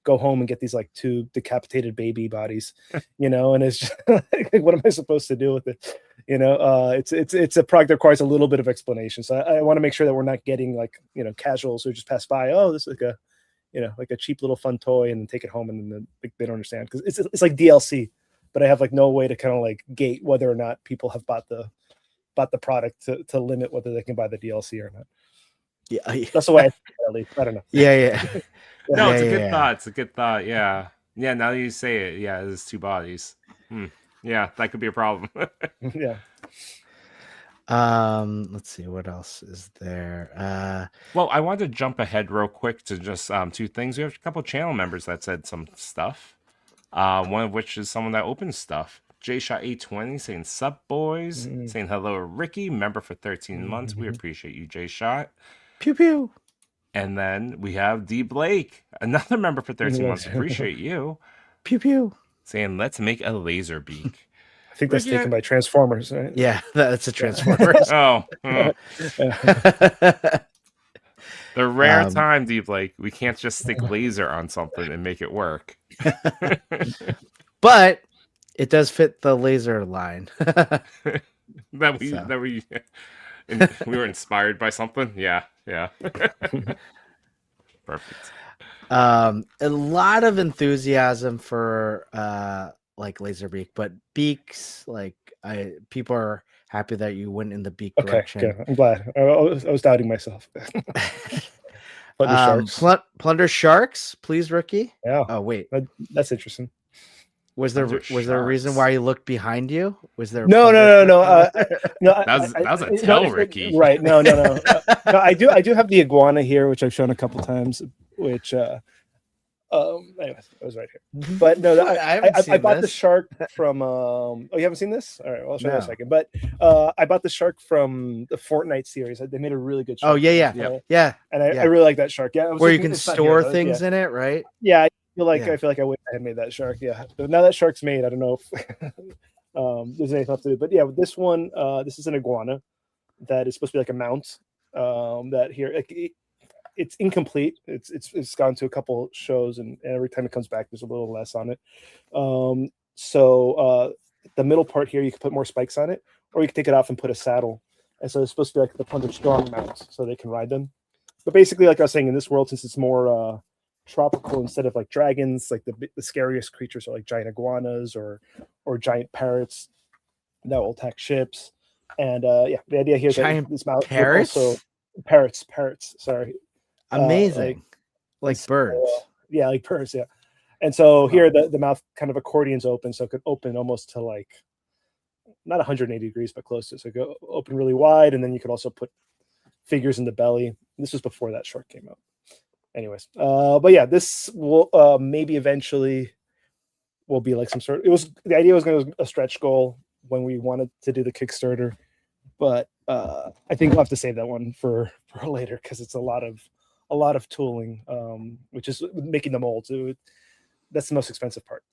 go home and get these like 2 decapitated baby bodies, and it's just like, what am I supposed to do with it? It's a product that requires a little bit of explanation. So I want to make sure that we're not getting like, casuals who just pass by, oh, this is like a cheap little fun toy, and then take it home, and then they don't understand, because it's like DLC. But I have like no way to kind of like gate whether or not people have bought the product to limit whether they can buy the DLC or not. Yeah, that's the way I don't know. Yeah. No, it's a good thought. It's a good thought. Yeah. Now that you say it, yeah, there's 2 bodies. Yeah, that could be a problem. Yeah. Let's see, what else is there. Well, I wanted to jump ahead real quick to just 2 things. We have a couple channel members that said some stuff. One of which is someone that opens stuff. JShot820 saying sup boys, saying hello Ricky, member for 13 months. We appreciate you, JShot. Pew pew. And then we have D Blake, another member for 13 months. Appreciate you. Pew pew. Saying let's make a laser beak. I think that's taken by Transformers, right? Yeah, that's a Transformers. The rare time, D Blake, we can't just stick laser on something and make it work. But it does fit the laser line. we were inspired by something. Yeah. Perfect. A lot of enthusiasm for like laser beak, but beaks, like people are happy that you went in the beak Okay, direction. good. I'm glad. I was doubting myself. Plunder sharks. Plunder sharks, please, Ricky. Yeah. Oh wait, That's interesting. was there a reason why you looked behind you? Was there No. No. That was a tell, Ricky. Right? No. No, I do have the iguana here, which I've shown a couple times. Which anyways, I was right here. But no, I bought the shark from. Oh, you haven't seen this? All right, well, I'll show you in a second. But I bought the shark from the Fortnite series. They made a really good shark. Oh yeah. And I really like that shark. Yeah, where you can store things in it, right? Yeah, I feel like I wish I had made that shark. Yeah, but now that shark's made, I don't know if there's anything else to do. But yeah, with this one, this is an iguana that is supposed to be like a mount. That here. It's incomplete. It's gone to a couple shows, and every time it comes back, there's a little less on it. So the middle part here, you can put more spikes on it, or you can take it off and put a saddle. And so it's supposed to be like the Plunder Strong mounts, so they can ride them. But basically, like I was saying, in this world, since it's more tropical, instead of like dragons, like the scariest creatures are like giant iguanas or giant parrots that will attack ships. And the idea here is that this mount also parrots. Sorry. Amazing, like birds. Yeah, like birds. Yeah, and so here the mouth kind of accordions open, so it could open almost to like not 180 degrees, but close to. So it go open really wide, and then you could also put figures in the belly. This was before that shark came out. Anyways, but yeah, this will maybe eventually will be like some sort. The idea was going to be a stretch goal when we wanted to do the Kickstarter, but I think we'll have to save that one for later because it's a lot of tooling, which is making the molds. That's the most expensive part.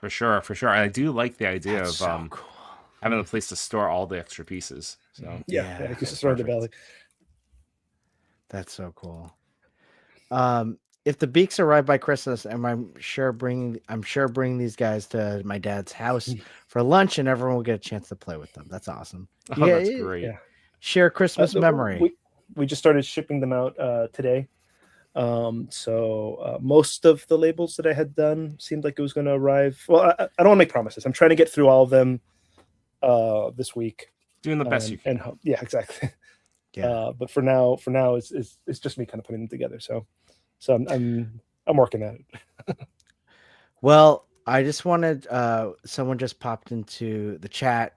For sure. I do like the idea of cool. having a place to store all the extra pieces. So yeah, just store the belly. That's so cool. If the beaks arrive by Christmas, I'm sure bring these guys to my dad's house for lunch, and everyone will get a chance to play with them. That's awesome. Oh, that's great. Yeah. Share Christmas memory. We just started shipping them out today. So most of the labels that I had done seemed like it was going to arrive. Well, I don't want to make promises. I'm trying to get through all of them this week. Doing the best you can. And yeah, exactly. Yeah. But for now, it's just me kind of putting them together. So I'm working at it. Well, I just wanted someone just popped into the chat.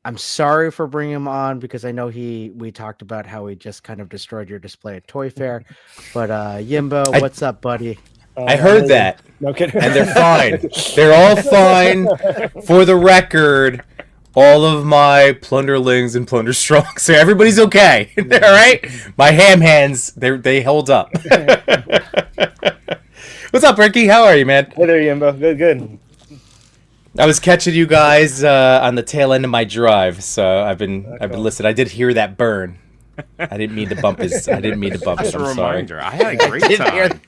I'm sorry for bringing him on because I know we talked about how he just kind of destroyed your display at Toy Fair. But Yimbo, what's up, buddy? I heard that. No kidding. And they're fine. They're all fine. For the record, all of my Plunderlings and Plunderstrongs, so everybody's okay. All right? My ham hands, they hold up. What's up, Ricky? How are you, man? Hey there, Yimbo. Good. I was catching you guys on the tail end of my drive, so I've been listening. I did hear that burn. I didn't mean to bump his. Just a reminder. I had a great time.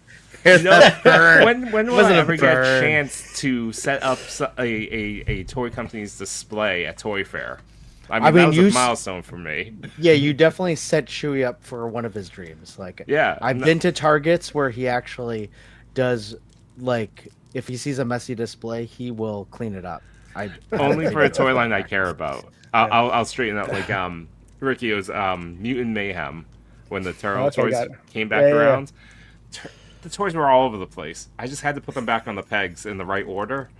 When will I ever get a chance to set up a toy company's display at Toy Fair? I mean that was a milestone for me. Yeah, you definitely set Chewy up for one of his dreams. Like, yeah, I've been to Targets where he actually does, like, if he sees a messy display, he will clean it up. Only for a toy line I care about. I'll straighten up. Like Ricky, it was Mutant Mayhem when the Turtle toys came back around. Yeah. The toys were all over the place. I just had to put them back on the pegs in the right order.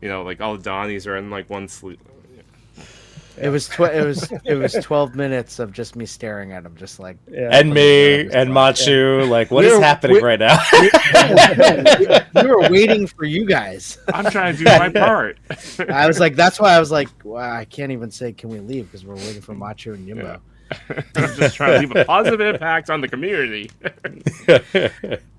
You know, like all the Donnies are in like one sleeve. It was 12 minutes of just me staring at him, just like and me and Machu. Like, what is happening right now? We were waiting for you guys. I'm trying to do my part. I was like, that's why I was like, well, I can't even say can we leave because we're waiting for Machu and Yimbo. Yeah. I'm just trying to leave a positive impact on the community.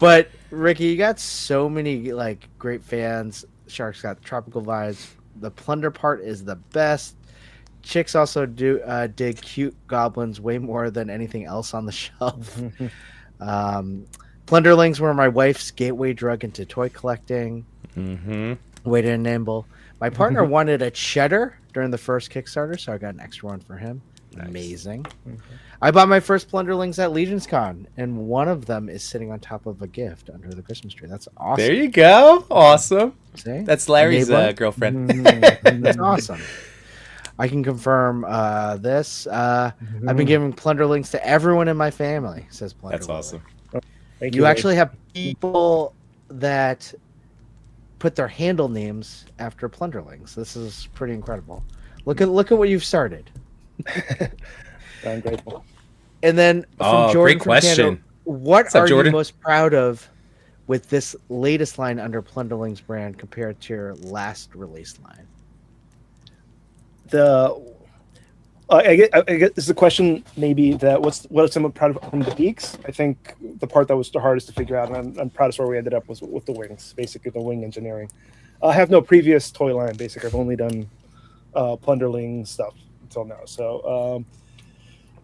But Ricky, you got so many like great fans. Shark's got tropical vibes. The plunder part is the best. Chicks also dig cute goblins way more than anything else on the shelf. Plunderlings were my wife's gateway drug into toy collecting. Way to nimble. My partner wanted a cheddar during the first Kickstarter, so I got an extra one for him. Nice. Amazing. I bought my first Plunderlings at Legion's Con, and one of them is sitting on top of a gift under the Christmas tree. That's awesome. There you go. Awesome. See? That's Larry's girlfriend. That's awesome. I can confirm this. I've been giving Plunderlings to everyone in my family, says Plunderling. That's awesome. Thank You Abe. actually have people that put their handle names after Plunderlings. This is pretty incredible. Look at what you've started. I'm grateful. And then from Jordan, great from question. Canada, what What's up, are Jordan? you most proud of with this latest line under Plunderlings brand compared to your last release line? I guess is the question maybe that what I'm proud of from the beaks. I think the part that was the hardest to figure out, and I'm proudest where we ended up was with the wings, basically the wing engineering. I have no previous toy line. Basically, I've only done Plunderling stuff until now. So,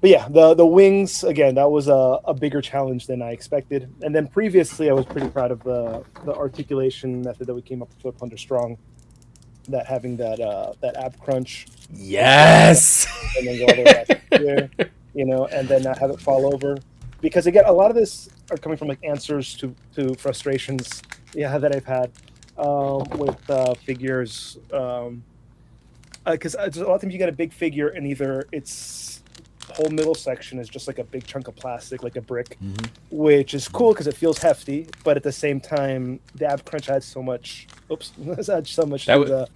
but yeah, the wings again, that was a bigger challenge than I expected. And then previously, I was pretty proud of the articulation method that we came up with for Plunder Strong. That having that ab crunch, Yes. and then go all the way back here, and then not have it fall over. Because again, a lot of this are coming from like answers to frustrations, that I've had with figures. Because a lot of times you get a big figure and either its whole middle section is just like a big chunk of plastic, like a brick, which is cool because it feels hefty, but at the same time, the ab crunch adds so much. Adds so much to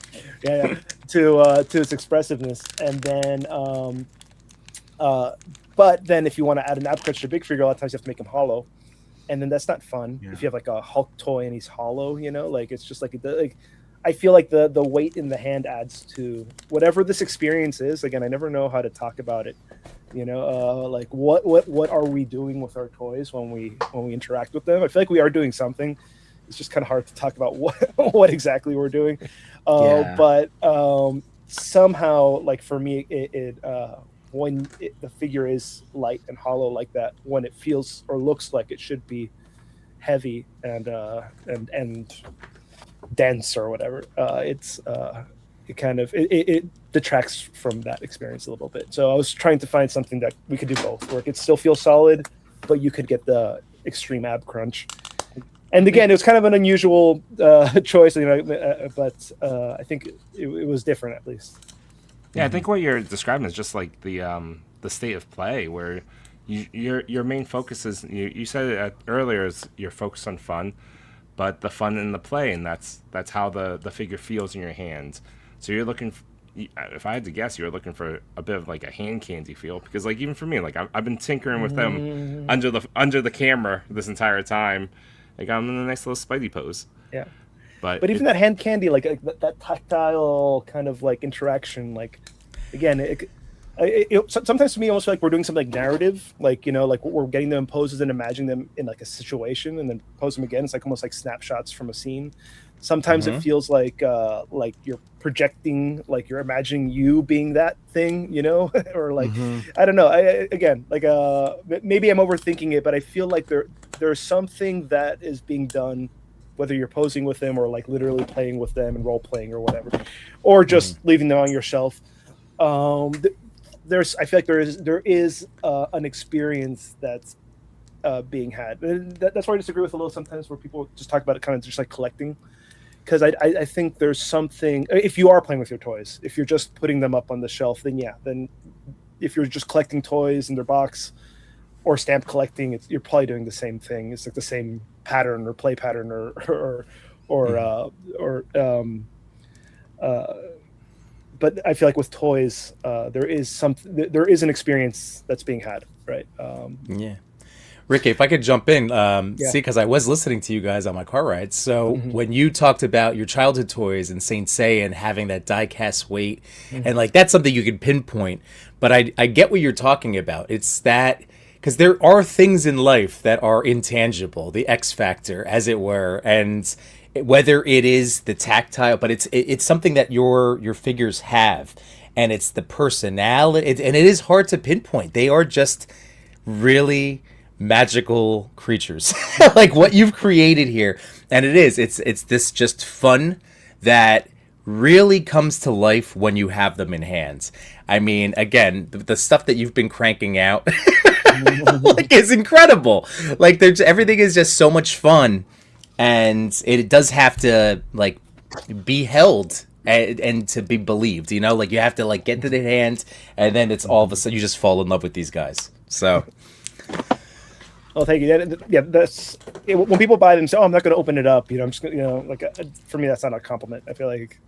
its expressiveness, and then but then if you want to add an ab crunch to a big figure, a lot of times you have to make him hollow, and then that's not fun. If you have like a Hulk toy and he's hollow, like it's just like I feel like the weight in the hand adds to whatever this experience is. Again, I never know how to talk about it. Like what are we doing with our toys when we interact with them? I feel like we are doing something. It's just kind of hard to talk about what exactly we're doing. But somehow, like for me, when the figure is light and hollow like that, when it feels or looks like it should be heavy and dense or whatever, it detracts from that experience a little bit. So I was trying to find something that we could do both, where it could still feel solid, but you could get the extreme ab crunch. And again, it was kind of an unusual choice, but I think it was different at least. Yeah, I think what you're describing is just like the state of play, where your main focus is you said it earlier is you're focused on fun, but the fun in the play, and that's how the figure feels in your hands. So you're looking. If I had to guess, you're looking for a bit of like a hand candy feel, because like even for me, like I've been tinkering with them under the camera this entire time. Like I'm in a nice little Spidey pose. Yeah. But even that hand candy, like that tactile kind of like interaction, like again, sometimes to me, I almost feel like we're doing something like narrative, like like we're getting them in poses and imagining them in like a situation, and then pose them again. It's like almost like snapshots from a scene. Sometimes it feels like you're projecting, like you're imagining you being that thing, or like I don't know. Maybe I'm overthinking it, but I feel like there's something that is being done, whether you're posing with them or like literally playing with them and role playing or whatever, or just leaving them on your shelf. I feel like there is an experience that's being had. That's why I disagree with a little sometimes, where people just talk about it kind of just like collecting. Because I think there's something, if you are playing with your toys, if you're just putting them up on the shelf, then if you're just collecting toys in their box or stamp collecting, you're probably doing the same thing. It's like the same pattern or play pattern but I feel like with toys, there is an experience that's being had, right? Yeah. Ricky, if I could jump in, see, because I was listening to you guys on my car ride. So when you talked about your childhood toys and Saint Seiya and having that die-cast weight, and like that's something you can pinpoint. But I get what you're talking about. It's that, because there are things in life that are intangible, the X factor, as it were, and whether it is the tactile, but it's something that your figures have, and it's the personality, and it is hard to pinpoint. They are just really magical creatures, like what you've created here, and it's this just fun that really comes to life when you have them in hands. I mean, again, the stuff that you've been cranking out like is incredible. Like everything is just so much fun, and it does have to like be held and to be believed. You know, like you have to like get to the hands, and then it's all of a sudden you just fall in love with these guys. So. Oh, thank you. Yeah, that's when people buy them. Say, "Oh, I'm not going to open it up." You know, I'm just gonna, you know, like for me, that's not a compliment. I feel like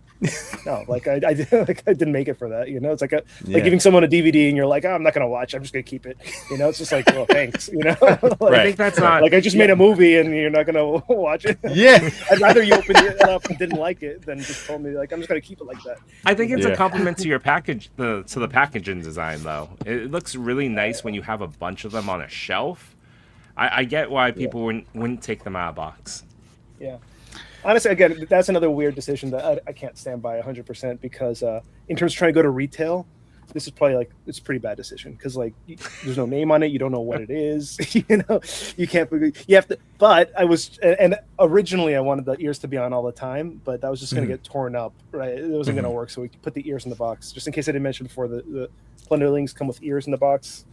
no, like I didn't make it for that. You know, it's like like giving someone a DVD and you're like, "Oh, I'm not going to watch. I'm just going to keep it." You know, it's just like, well, thanks. You know, like, I think that's not like I just made a movie and you're not going to watch it. Yeah, I'd rather you opened it up and didn't like it than just told me like I'm just going to keep it like that. I think it's a compliment to your package, to the packaging design, though. It looks really nice when you have a bunch of them on a shelf. I get why people wouldn't take them out of box. Yeah. Honestly, again, that's another weird decision that I can't stand by 100% because in terms of trying to go to retail, this is probably like it's a pretty bad decision because like there's no name on it, you don't know what it is, you know, you have to. But and originally I wanted the ears to be on all the time, but that was just going to get torn up, right? It wasn't going to work, so we put the ears in the box just in case I didn't mention before. The Plunderlings come with ears in the box.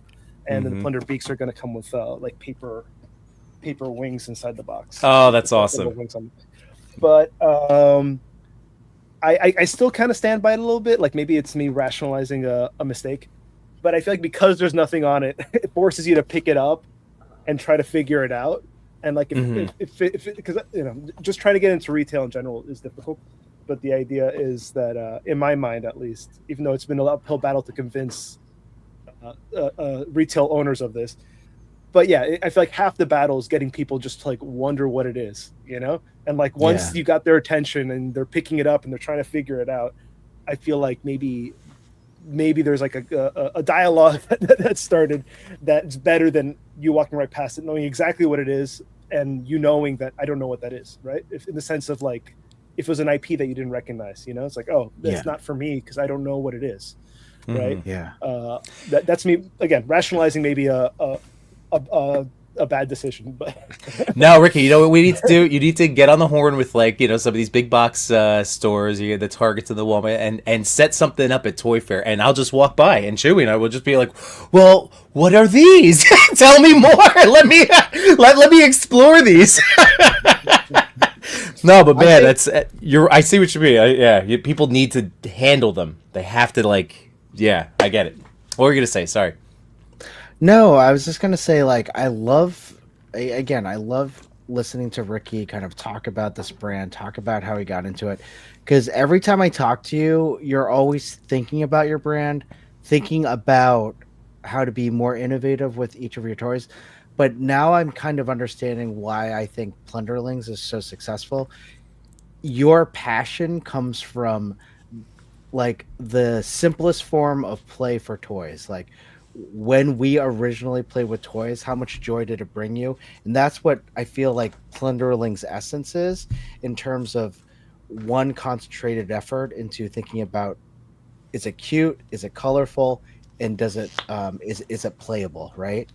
And then the Plunder beaks are going to come with like paper wings inside the box. Oh, that's awesome. But I still kind of stand by it a little bit. Like maybe it's me rationalizing a mistake, but I feel like because there's nothing on it, it forces you to pick it up and try to figure it out. And like if because you know, just trying to get into retail in general is difficult. But the idea is that in my mind, at least, even though it's been an uphill battle to convince retail owners of this, but yeah, I feel like half the battle is getting people just to like wonder what it is, you know, and like once you got their attention and they're picking it up and they're trying to figure it out, I feel like maybe there's like a dialogue that started that's better than you walking right past it knowing exactly what it is and you knowing that I don't know what that is, right? If in the sense of like if it was an IP that you didn't recognize, you know, it's like, oh, that's not for me because I don't know what it is. Right. Yeah. That's me again rationalizing maybe a bad decision, but no, Ricky, you know what we need to do? You need to get on the horn with like, you know, some of these big box stores, you get the Targets and the Walmart, and set something up at Toy Fair, and I'll just walk by, and Chewy and I will just be like, well, what are these? Tell me more. Let me explore these. No, but man, I see what you mean. People need to handle them. They have to like. Yeah, I get it. What were you going to say? Sorry. No, I was just going to say, like, I love listening to Ricky kind of talk about this brand, talk about how he got into it. Because every time I talk to you, you're always thinking about your brand, thinking about how to be more innovative with each of your toys. But now I'm kind of understanding why I think Plunderlings is so successful. Your passion comes from like the simplest form of play for toys. Like when we originally played with toys, how much joy did it bring you? And that's what I feel like Plunderling's essence is in terms of one concentrated effort into thinking about, is it cute? Is it colorful? And does it, is it playable? Right.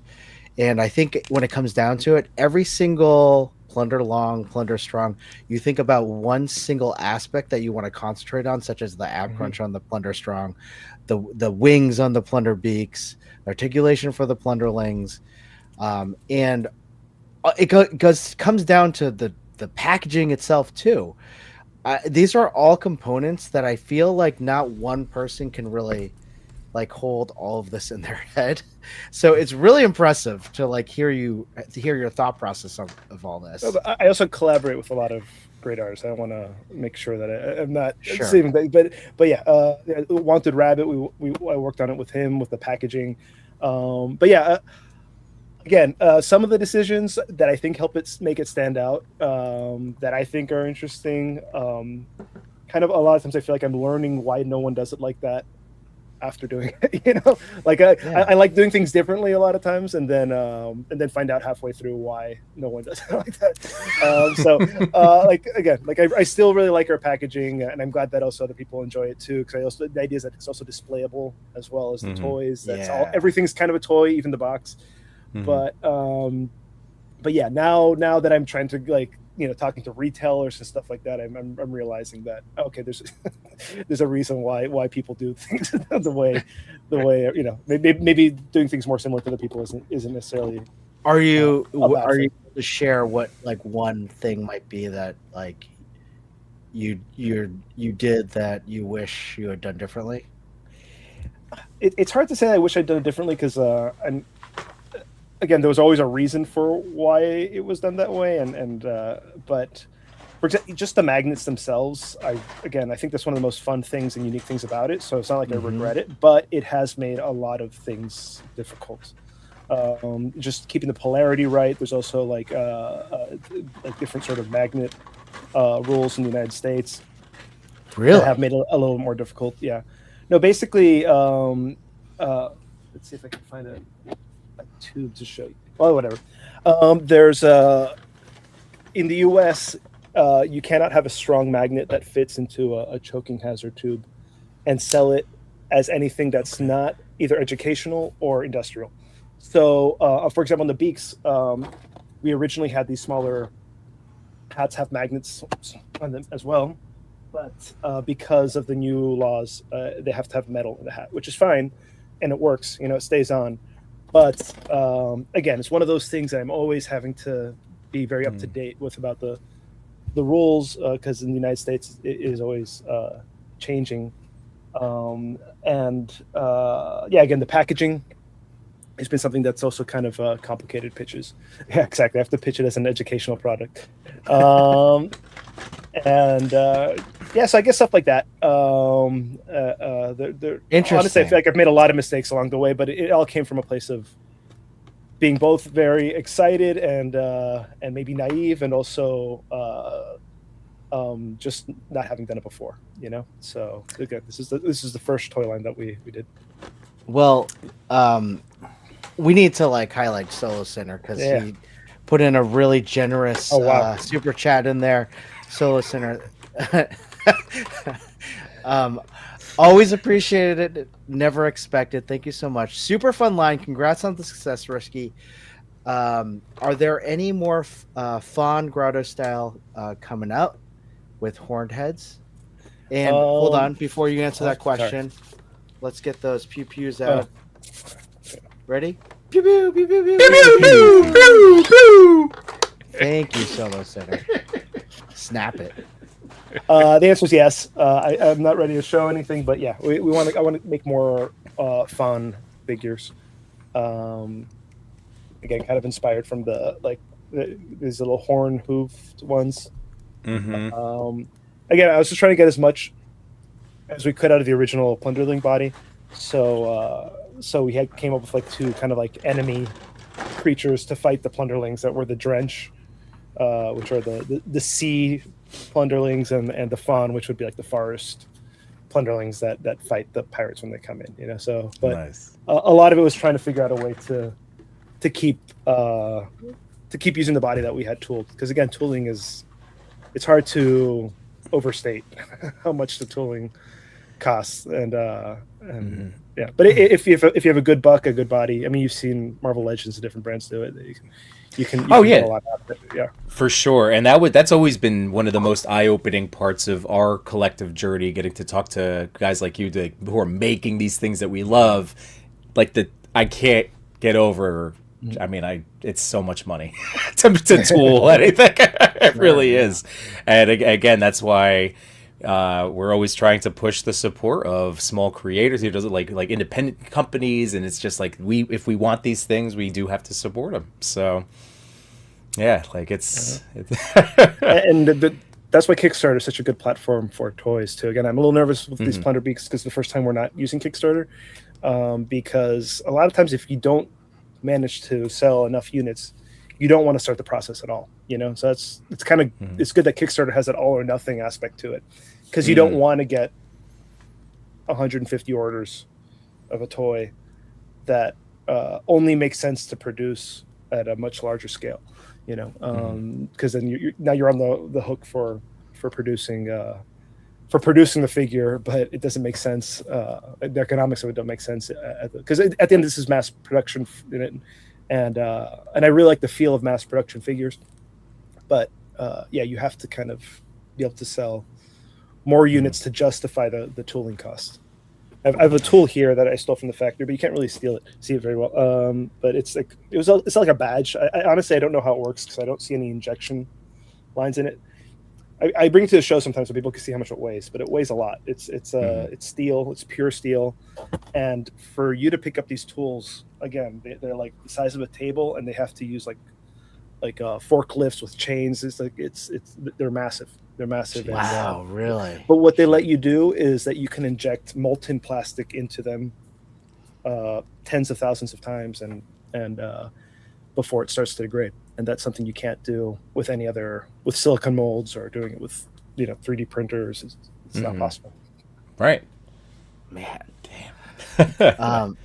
And I think when it comes down to it, every single Plunder Long, Plunder Strong, you think about one single aspect that you want to concentrate on, such as the ab crunch on the Plunder Strong, the wings on the Plunder Beaks, articulation for the Plunderlings, and it comes down to the packaging itself too. These are all components that I feel like not one person can really like hold all of this in their head. So it's really impressive to like hear your thought process of all this. I also collaborate with a lot of great artists. I want to make sure that I'm not saving that, but yeah, Wanted Rabbit, I worked on it with him with the packaging. But yeah, again, some of the decisions that I think help it make it stand out, that I think are interesting. Kind of a lot of times I feel like I'm learning why no one does it like that after doing it, you know, like I like doing things differently a lot of times, and then find out halfway through why no one does it like that. Like again, like I still really like our packaging, and I'm glad that also other people enjoy it too. Because the idea is that it's also displayable as well as the toys. That's all. Everything's kind of a toy, even the box. But yeah, now that I'm trying to like, you know, talking to retailers and stuff like that, I'm realizing that okay, there's a reason why people do things the way you know, maybe doing things more similar to other people isn't necessarily. Are you able to share what like one thing might be that like you did that you wish you had done differently? It's hard to say I wish I'd done it differently because and again, there was always a reason for why it was done that way, but for example, just the magnets themselves, I think that's one of the most fun things and unique things about it. So it's not like I regret it, but it has made a lot of things difficult. Just keeping the polarity right. There's also like different sort of magnet rules in the United States Really? that have made it a little more difficult. Yeah. No, basically, let's see if I can find a tube to show you. Well, whatever. There's in the U.S. You cannot have a strong magnet that fits into a choking hazard tube and sell it as anything that's not either educational or industrial. So, for example, on the beaks, we originally had these smaller hats have magnets on them as well, but because of the new laws, they have to have metal in the hat, which is fine, and it works. It stays on. But again, it's one of those things that I'm always having to be very up to date with about the rules, because in the United States it is always changing. Again, the packaging has been something that's also kind of complicated pitches. Yeah, exactly. I have to pitch it as an educational product. So I guess stuff like that. Interesting. Honestly, I feel like I've made a lot of mistakes along the way, but it all came from a place of being both very excited and maybe naive, and also just not having done it before. So again, this is the first toy line that we did. Well, we need to highlight Solo Center because he put in a really generous super chat in there. Solo Center. Always appreciated it, never expected. Thank you so much. Super fun line. Congrats on the success, Risky. Are there any more Fawn Grotto style coming out with horned heads? And hold on, before you answer that question, let's get those pew pews out. Ready? Pew pew pew pew pew pew pew pew. Thank you, Solo Center. Snap it. The answer is yes. I'm not ready to show anything, but yeah, I want to make more fun figures. Again, kind of inspired from these little horn hoofed ones. Mm-hmm. Again, I was just trying to get as much as we could out of the original Plunderling body. So we came up with two kind of enemy creatures to fight the Plunderlings that were the Drench, which are the sea Plunderlings, and the Fawn, which would be the forest Plunderlings that fight the pirates when they come in. So, but Nice. A lot of it was trying to figure out a way to keep using the body that we had tooled, because again, tooling it's hard to overstate how much the tooling costs, and yeah. But if you have a good buck, a good body, I mean, you've seen Marvel Legends and different brands do it. You can get a lot out of it. Yeah, for sure. And that's always been one of the most eye-opening parts of our collective journey, getting to talk to guys like you who are making these things that we love. I can't get over. I mean, it's so much money to tool anything. It really is. And again, that's why we're always trying to push the support of small creators who does it like independent companies, and it's just if we want these things, we do have to support them. So yeah, it's and that's why Kickstarter is such a good platform for toys too. Again, I'm a little nervous with these Plunder Beaks because the first time we're not using Kickstarter, because a lot of times if you don't manage to sell enough units, you don't want to start the process at all. So it's kind of it's good that Kickstarter has that all or nothing aspect to it, because you don't want to get 150 orders of a toy that only makes sense to produce at a much larger scale. Because then you're on the hook for producing the figure, but it doesn't make sense. The economics of it don't make sense, because at the end, this is mass production in it, and I really like the feel of mass production figures. But you have to kind of be able to sell more units to justify the tooling cost. I have a tool here that I stole from the factory, but you can't really see it very well. But it's like a badge. I honestly don't know how it works because I don't see any injection lines in it. I bring it to the show sometimes so people can see how much it weighs, but it weighs a lot. It's steel, it's pure steel, and for you to pick up these tools again, they're like the size of a table, and they have to use like forklifts with chains. It's like they're massive. They're massive. Wow, really? But what they let you do is that you can inject molten plastic into them tens of thousands of times, and before it starts to degrade. And that's something you can't do with any other, with silicone molds or doing it with 3D printers. It's not possible. Right. Man, damn.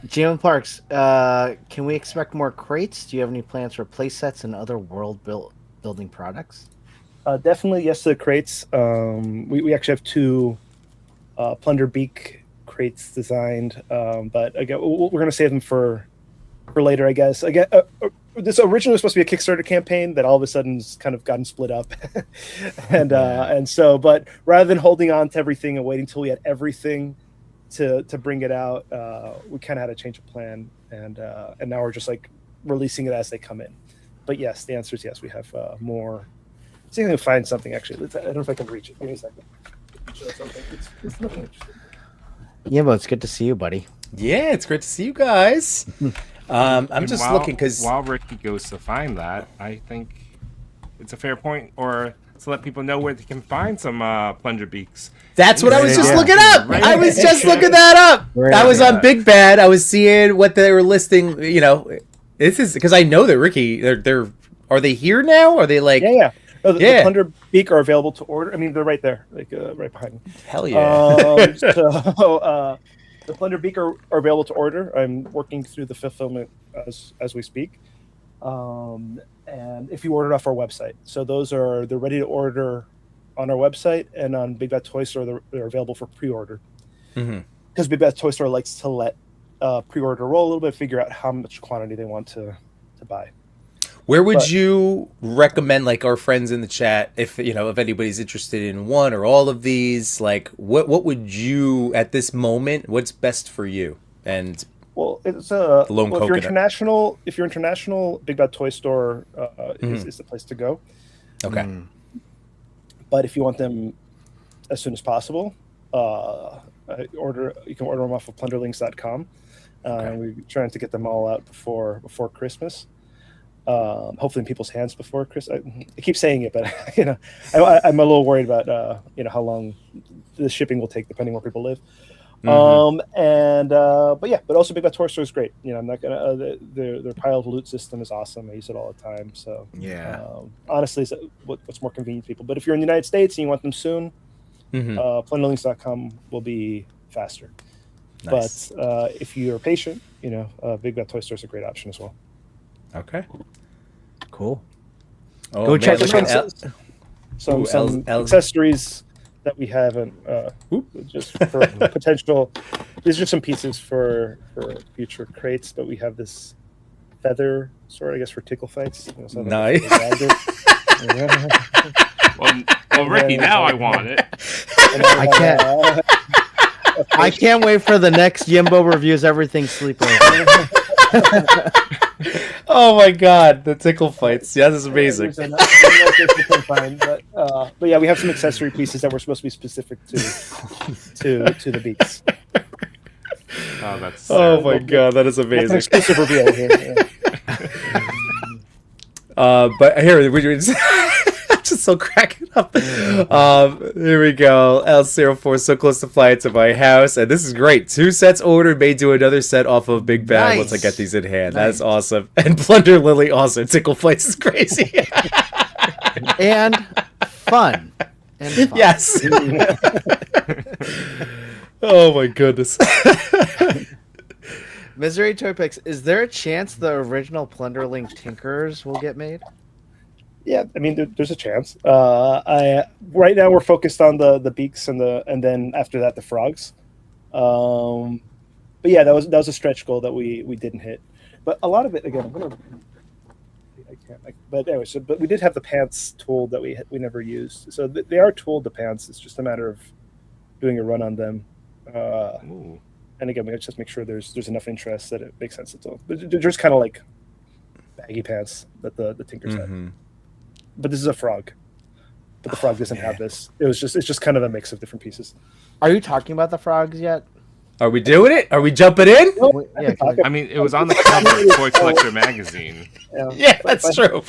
GM Parks, can we expect more crates? Do you have any plans for play sets and other building products? Definitely yes to the crates. We actually have 2 Plunderbeak crates designed, but again, we're going to save them for later, I guess. Again, this originally was supposed to be a Kickstarter campaign that all of a sudden's kind of gotten split up, and so, but rather than holding on to everything and waiting till we had everything to bring it out, we kind of had a change of plan, and now we're just like releasing it as they come in. But yes, the answer is yes. We have more. See if I can find something. Actually, I don't know if I can reach it. Give me a second. Show something. It's nothing interesting. Yimbo, it's good to see you, buddy. Yeah, it's great to see you guys. I'm just looking because while Ricky goes to find that, I think it's a fair point, or to let people know where they can find some plunger beaks. that's what I was just Yeah. looking up. Right. I was just looking that up. Right. I was Yeah. on Big Bad. I was seeing what they were listing. This is because I know that Ricky. They're are they here now? Are they like Yeah. Oh, the Yeah. Plunderbeak are available to order. I mean, they're right there, like right behind me. hell yeah? So the Plunderbeak are available to order. I'm working through the fulfillment as we speak, and if you order it off our website, so they're ready to order on our website, and on Big Bad Toy Store they're available for pre-order. Because Big Bad Toy Store likes to let pre-order roll a little bit, figure out how much quantity they want to buy. Where would But- you recommend, like our friends in the chat, if if anybody's interested in one or all of these, like what would you at this moment? What's best for you? And Well, it's Lone if you're Coconut. international, Big Bad Toy Store is the place to go. okay, But if you want them as soon as possible, you can order them off of Plunderlings.com. We're trying to get them all out before Christmas. Hopefully in people's hands before Christmas. I keep saying it, but I'm a little worried about how long the shipping will take depending where people live. But also Big Bad Toy Store is great. I'm not gonna their pile of loot system is awesome. I use it all the time. So Yeah. honestly, it's what's more convenient to people. But if you're in the United States and you want them soon, Plunderlings.com will be faster. nice. But if you're patient, Big Bad Toy Store is a great option as well. Okay. Cool. Oh, Go man, check look them at out. Some L- accessories that we haven't just for potential. These are some pieces for future crates, but we have this feather sword, I guess, for tickle fights. Nice. Well, Ricky, now I want it. I can't. I can't wait for the next Yimbo reviews everything sleepover. Oh my god, the tickle fights. Yeah, this is amazing. But yeah, we have some accessory pieces that were supposed to be specific to the beaks. Oh, that's Oh my god, that is That's an amazing. exclusive reveal here. Yeah. But here we just I'm just so cracking up. Here we go. L04 so close to flying to my house, and this is great. 2 sets ordered, may do another set off of Big Bad once I Nice. get these in hand. That's Nice. awesome. And Plunder Lily also tickle fights is crazy. And fun. And fun. Yes. Oh my goodness. Misery Toy Picks, is there a chance the original Plunderling Tinkers will get made? Yeah, I mean, there's a chance. Right now we're focused on the beaks and then after that the frogs. But yeah, that was a stretch goal that we didn't hit. But a lot of it, again, but anyway, but we did have the pants tooled that we never used. So they are tooled, the pants. It's just a matter of doing a run on them. Ooh. And again, we just make sure there's enough interest that it makes sense to tool. But they're just kind of like baggy pants that the Tinkers had. But this is a frog. but the frog doesn't have this. It's just kind of a mix of different pieces. Are you talking about the frogs yet? Are we doing it? Are we jumping in? Yeah, I mean, it was on the cover of Toy Collector magazine. Yeah, that's true.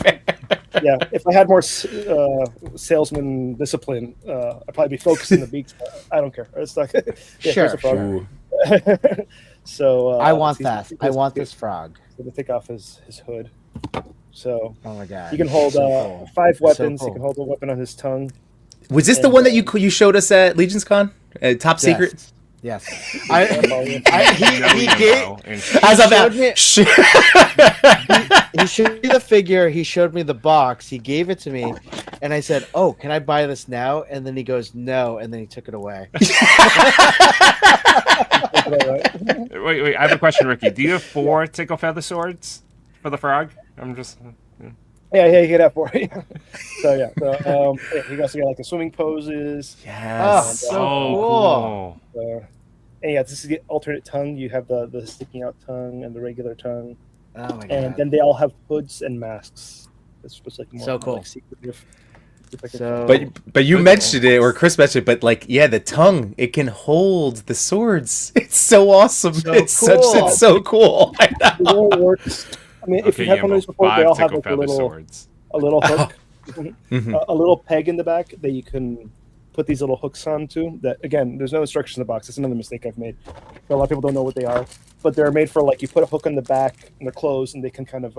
Yeah, if I had more salesman discipline, I'd probably be focusing the beaks. But I don't care. It's like, here's a frog. Ooh. So I want that. I want this frog. So to take off his hood. So Oh my god. you can hold So cool. 5 So weapons. cool. You can hold a weapon on his tongue. Was this the one that you showed us at Legion's Con? Top secret? Yes. He He gave. As of showed me- that, He showed me the figure. He showed me the box. He gave it to me, and I said, "Oh, can I buy this now?" And then he goes, "No," and then he took it away. Wait, I have a question, Ricky. Do you have 4 tickle feather swords for the frog? I'm just. Yeah, you get that for it. So yeah, he also got like the swimming poses. Oh, yes. so cool. And yeah, this is the alternate tongue. You have the sticking out tongue and the regular tongue, Oh my god. and then they all have hoods and masks. It's supposed to like more So cool. like secretive. So, But you mentioned it, or Chris mentioned it, but like, yeah, the tongue, it can hold the swords. It's so awesome. So It's cool. it's so cool. I know. It works. I mean, if Okay, you have one of Yimbo, these before, they 5 all have tickle like feather swords. a little hook, Mhm. a little peg in the back that you can put these little hooks onto. That again, there's no instructions in the box. It's another mistake I've made. A lot of people don't know what they are, but they're made for like you put a hook on the back and they're closed, and they can kind of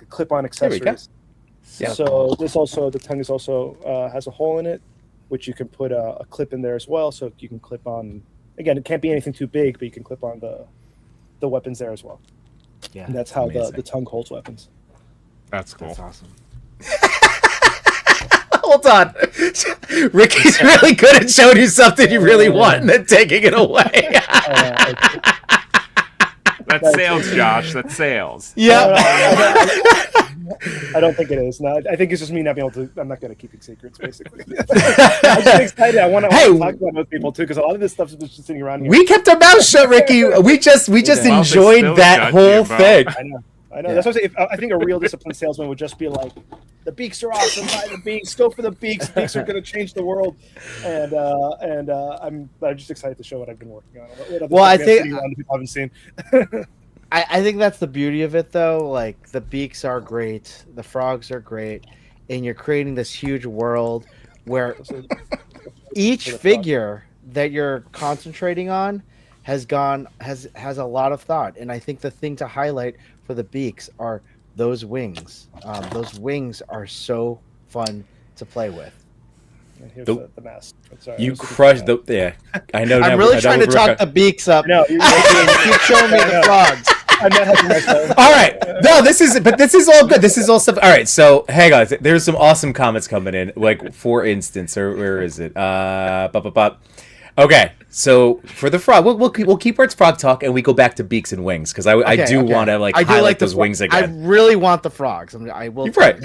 clip on There we go. accessories. Yeah. So the tongue is also has a hole in it, which you can put a clip in there as well. So you can clip on. Again, it can't be anything too big, but you can clip on the weapons there as well. yeah, And that's how amazing. the tongue holds weapons. That's cool. that's awesome. Hold on. Ricky's really good at showing you something you really want and then taking it away. That's sales, Josh. That's sales. Yeah. I don't think it is. No, I think it's just me not being able to. I'm not good at keeping secrets, basically. I'm just excited. I want to Hey, talk about it with people too, because a lot of this stuff is just sitting around here. We kept our mouth shut, Ricky. We just Well, they enjoyed still that shut whole you, Bo. thing. I know. That's what I'm saying. I think a real disciplined salesman would just be like, "The beaks are awesome. Buy the beaks. Go for the beaks. Beaks are going to change the world." And I'm just excited to show what I've been working on. What other Well, I stuff think- sitting around that people haven't seen. I think that's the beauty of it, though. Like the beaks are great, the frogs are great, and you're creating this huge world where each figure that you're concentrating on has a lot of thought. And I think the thing to highlight for the beaks are those wings. Those wings are so fun to play with. And here's The- the mask. Sorry, You I was looking crushed for the. Yeah, I know. I'm now- really I trying know to we're talk working- the beaks up. that. No, You keep showing me the frogs. I'm not having myself. All right. No, this is all good. This is all stuff. All right. So hang on. There's some awesome comments coming in. Like, for instance, or where is it? Okay. So for the frog, we'll keep our frog talk, and we go back to beaks and wings because I do want to highlight those wings I again. really want the frogs. I will. You're right.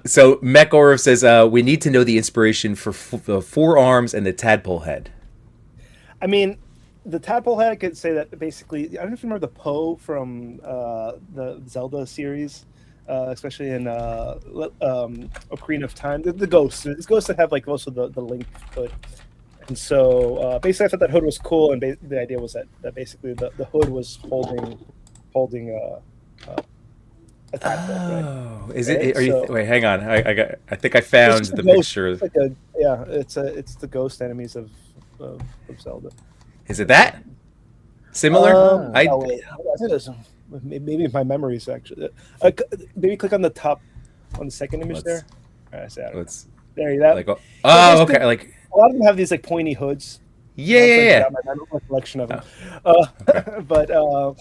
So Mech Orv says we need to know the inspiration for the forearms and the tadpole head. I mean, the tadpole head, I could say that basically, I don't know if you remember the Poe from the Zelda series, especially in Ocarina of Time. The ghosts. It's ghosts that have like most of the Link hood. And so basically I thought that hood was cool, and the idea was that basically the hood was holding a tadpole. Right? Oh, is Right, it? Are you? so- Wait, hang on. I think I found It's just the a ghost. picture. It's like it's the ghost enemies of Zelda. Is it that? Similar? Oh, wait. Maybe my memories actually. Maybe click on the top, on the second image there. I say, I don't know. Let's There you go. like. Oh, okay. Like. A lot of them have these like pointy hoods. Yeah. My recollection of them. Okay.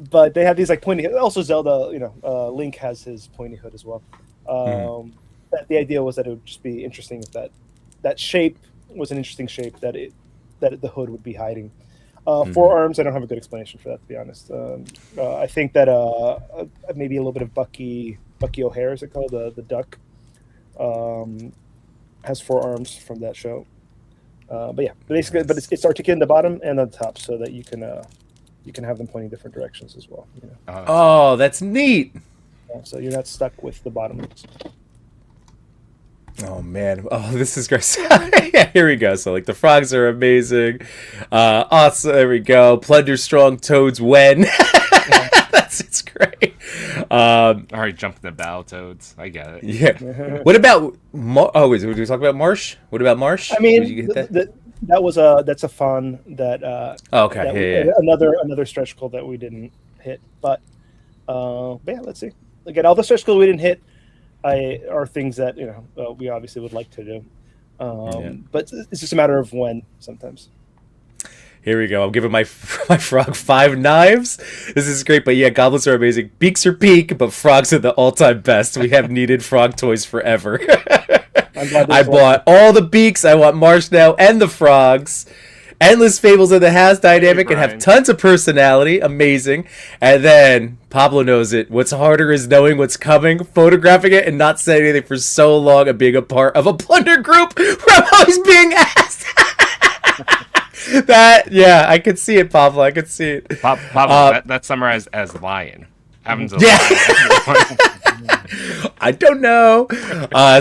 But they have these like pointy. Also, Zelda, Link has his pointy hood as well. The idea was that it would just be interesting if that shape was an interesting shape that the hood would be hiding. Forearms, I don't have a good explanation for that, to be honest. I think that maybe a little bit of Bucky O'Hare, is it called, the duck, has forearms from that show. But yeah, basically, but it's articulated in the bottom and on the top, so that you can have them pointing different directions as well. Oh, that's neat. So you're not stuck with the bottom. Oh man! Oh, this is great. Yeah, here we go. So like the frogs are amazing. Awesome. There we go. Plunder strong toads when. It's great. All right, jumping the battle toads. I get it. Yeah. What about? Oh, wait. Did we talk about Marsh? What about Marsh? I mean, Did you get that? that's a fun that. Oh, okay. That Yeah. another stretch goal that we didn't hit, but yeah, let's see. Again, all the stretch goals we didn't hit are things that we obviously would like to do, but it's just a matter of when sometimes. Here we go. I'm giving my frog 5 knives. This is great, but yeah, goblins are amazing. Beaks are peak, but frogs are the all-time best. We have needed frog toys forever. I bought all the beaks. I want Marsh now and the frogs. Endless fables of the house dynamic and have tons of personality. Amazing. And then Pablo knows it. What's harder is knowing what's coming, photographing it, and not saying anything for so long and being a part of a plunder group where I'm always being asked. I could see it, Pablo. I could see it. Pablo, that's summarized as lion. Happens a Yeah. lot. I don't know.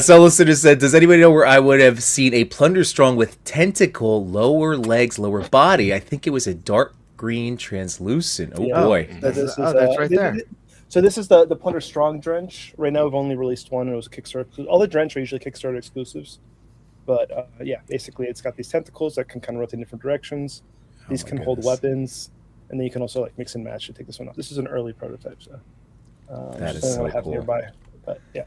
Solo Sitter said, does anybody know where I would have seen a plunder strong with tentacle, lower legs, lower body? I think it was a dark green translucent. Oh boy. That's right there. So this is the Plunder Strong Drench. Right now we've only released one. It was a Kickstarter. All the Drench are usually Kickstarter exclusives. But yeah, basically it's got these tentacles that can kind of rotate in different directions. These can hold weapons. And then you can also like mix and match to take this one off. This is an early prototype, so that is so cool. Nearby. But yeah,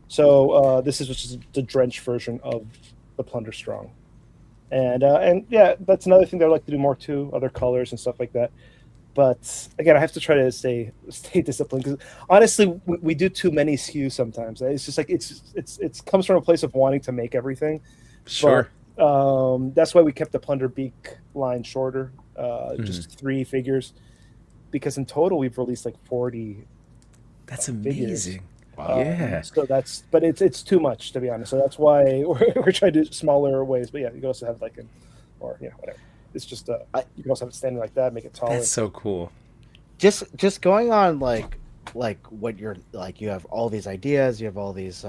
so this is just the Drench version of the Plunder Strong, and yeah, that's another thing that I'd like to do more too, other colors and stuff like that. But again, I have to try to stay disciplined because honestly, we do too many SKUs sometimes. It's just like it comes from a place of wanting to make everything. Sure. But, that's why we kept the Plunder Beak line shorter, just 3 figures, because in total we've released like 40. That's amazing. Figures. Wow. Yeah. So but it's too much, to be honest. So that's why we're trying to do smaller ways. But yeah, you can also have like whatever. It's just you can also have it standing like that, make it taller. That's so cool. Just going on like what you're like, you have all these ideas, you have all these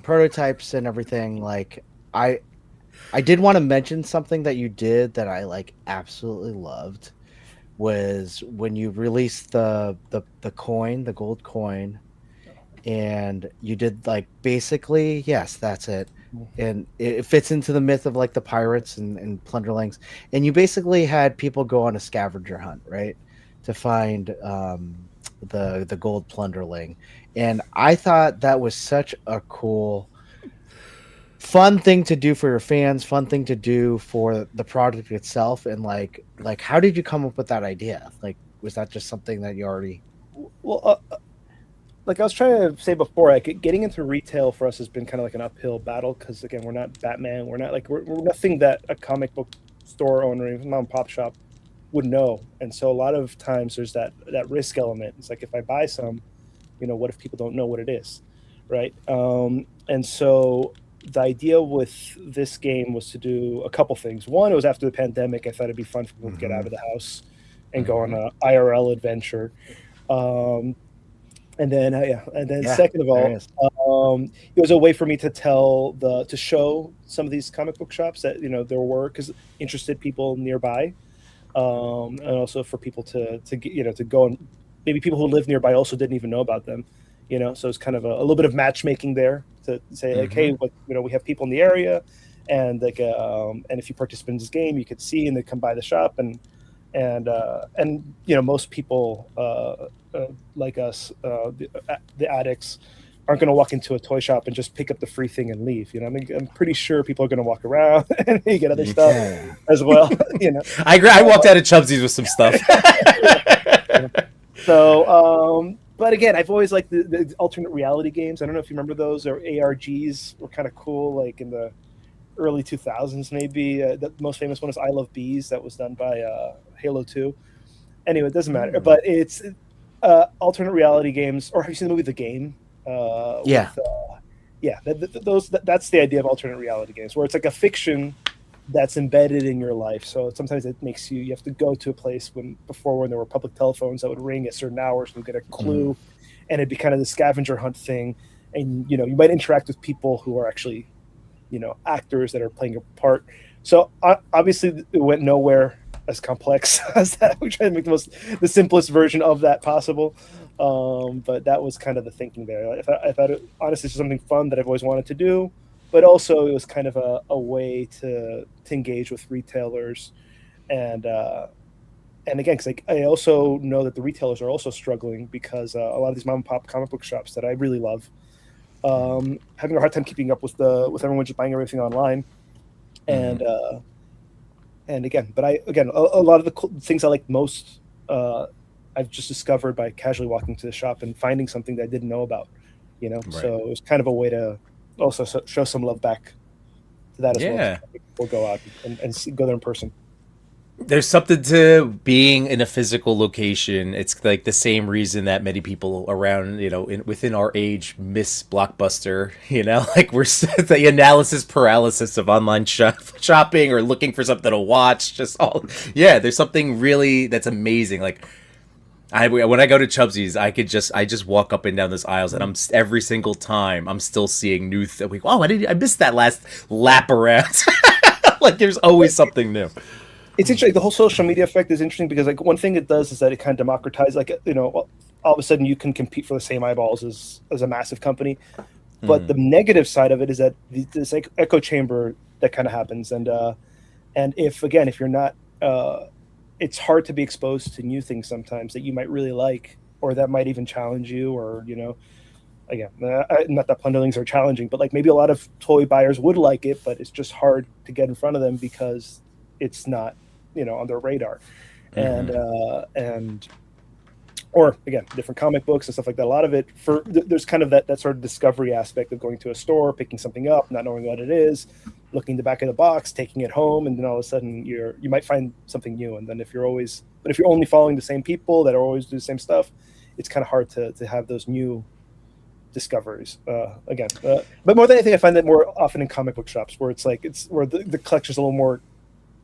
prototypes and everything. Like I did want to mention something that you did that I like absolutely loved, was when you released the coin, the gold coin, and you did like basically, yes, that's it. And it fits into the myth of like the pirates and plunderlings. And you basically had people go on a scavenger hunt, right, to find the gold plunderling. And I thought that was such a cool, fun thing to do for your fans, fun thing to do for the product itself. And like how did you come up with that idea? Like, was that just something that you already? Well, like I was trying to say before, like getting into retail for us has been kind of like an uphill battle because again, we're not Batman, we're nothing that a comic book store owner, even mom and pop shop, would know. And so a lot of times there's that risk element. It's like if I buy some, what if people don't know what it is, right? And so the idea with this game was to do a couple things. One, it was after the pandemic. I thought it'd be fun for people to get out of the house and go on a IRL adventure. And then second of all, it was a way for me to show some of these comic book shops that there were because interested people nearby, and also for people to go, and maybe people who live nearby also didn't even know about them, So it's kind of a little bit of matchmaking there to say like, hey, we have people in the area, and like and if you participate in this game, you could see and they come by the shop and most people like us, the addicts, aren't going to walk into a toy shop and just pick up the free thing and leave. I mean, I'm pretty sure people are going to walk around and you get other stuff as well. I agree. I walked out of Chubsy's with some stuff. So, but again, I've always liked the alternate reality games. I don't know if you remember those, or ARGs were kind of cool, like in the early 2000s, maybe. The most famous one is I Love Bees. That was done by Halo 2. Anyway, it doesn't matter. But it's alternate reality games. Or have you seen the movie The Game? Yeah. That's the idea of alternate reality games, where it's like a fiction that's embedded in your life. So sometimes it makes you have to go to a place when there were public telephones that would ring at certain hours and get a clue, and it'd be kind of the scavenger hunt thing. and you know, you might interact with people who are actually, you know, actors that are playing a part. So obviously it went nowhere as complex as that. We tried to make the simplest version of that possible. But that was kind of the thinking there. I thought it, honestly, it's something fun that I've always wanted to do, but also it was kind of a way to engage with retailers, and again, because I also know that the retailers are also struggling because a lot of these mom and pop comic book shops that I really love, having a hard time keeping up with everyone just buying everything online, and again, but a lot of the cool things I like most, I've just discovered by casually walking to the shop and finding something that I didn't know about, you know. Right. So it was kind of a way to also show some love back to that as Yeah. well. We'll go out and go there in person. There's something to being in a physical location. It's like the same reason that many people around, you know, within our age miss Blockbuster, you know, like we're the analysis paralysis of online shopping or looking for something to watch. Just all, yeah, there's something really that's amazing. Like when I go to Chubsy's, I just walk up and down those aisles, and every single time I'm still seeing new things. Oh, I missed that last lap around. Like there's always something new. It's interesting. The whole social media effect is interesting because, like, one thing it does is that it kind of democratizes. Like, you know, all of a sudden you can compete for the same eyeballs as a massive company. But the negative side of it is that this echo chamber that kind of happens, and if you're not, it's hard to be exposed to new things sometimes that you might really like, or that might even challenge you, or you know, again, not that Plunderlings are challenging, but like maybe a lot of toy buyers would like it, but it's just hard to get in front of them because it's not, you know, on their radar, and or again, different comic books and stuff like that. A lot of it there's kind of that sort of discovery aspect of going to a store, picking something up, not knowing what it is, looking at the back of the box, taking it home, and then all of a sudden you might find something new. And then if you're only following the same people that always do the same stuff, it's kind of hard to have those new discoveries but more than anything, I find that more often in comic book shops where where the collection's a little more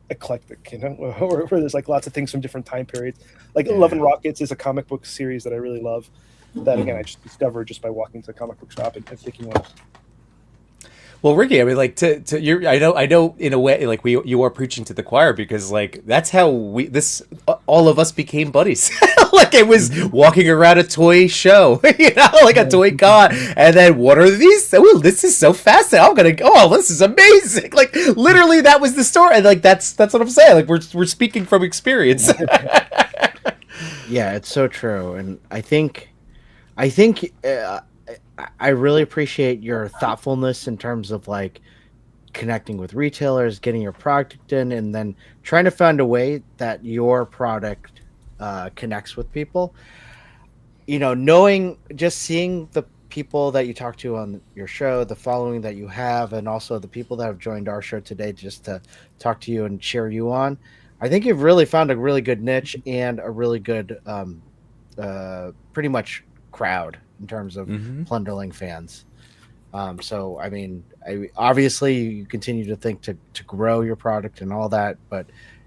eclectic, you know, where there's like lots of things from different time periods. Like Love and Rockets is a comic book series that I really love, that again I just discovered just by walking to a comic book shop and picking one up. Well, Ricky, I mean, like I know in a way, like you are preaching to the choir, because like that's how all of us became buddies. Like it was walking around a toy show, you know, like a toy con, and then what are these? Oh, this is so fascinating. I'm gonna go. Oh, this is amazing. Like literally, that was the story, and like that's what I'm saying. Like we're speaking from experience. Yeah, it's so true, and I think. I really appreciate your thoughtfulness in terms of like connecting with retailers, getting your product in, and then trying to find a way that your product connects with people. You know, seeing the people that you talk to on your show, the following that you have, and also the people that have joined our show today just to talk to you and cheer you on. I think you've really found a really good niche and a really good, pretty much crowd in terms of Plunderling fans. So, I mean, obviously you continue to think to grow your product and all that, but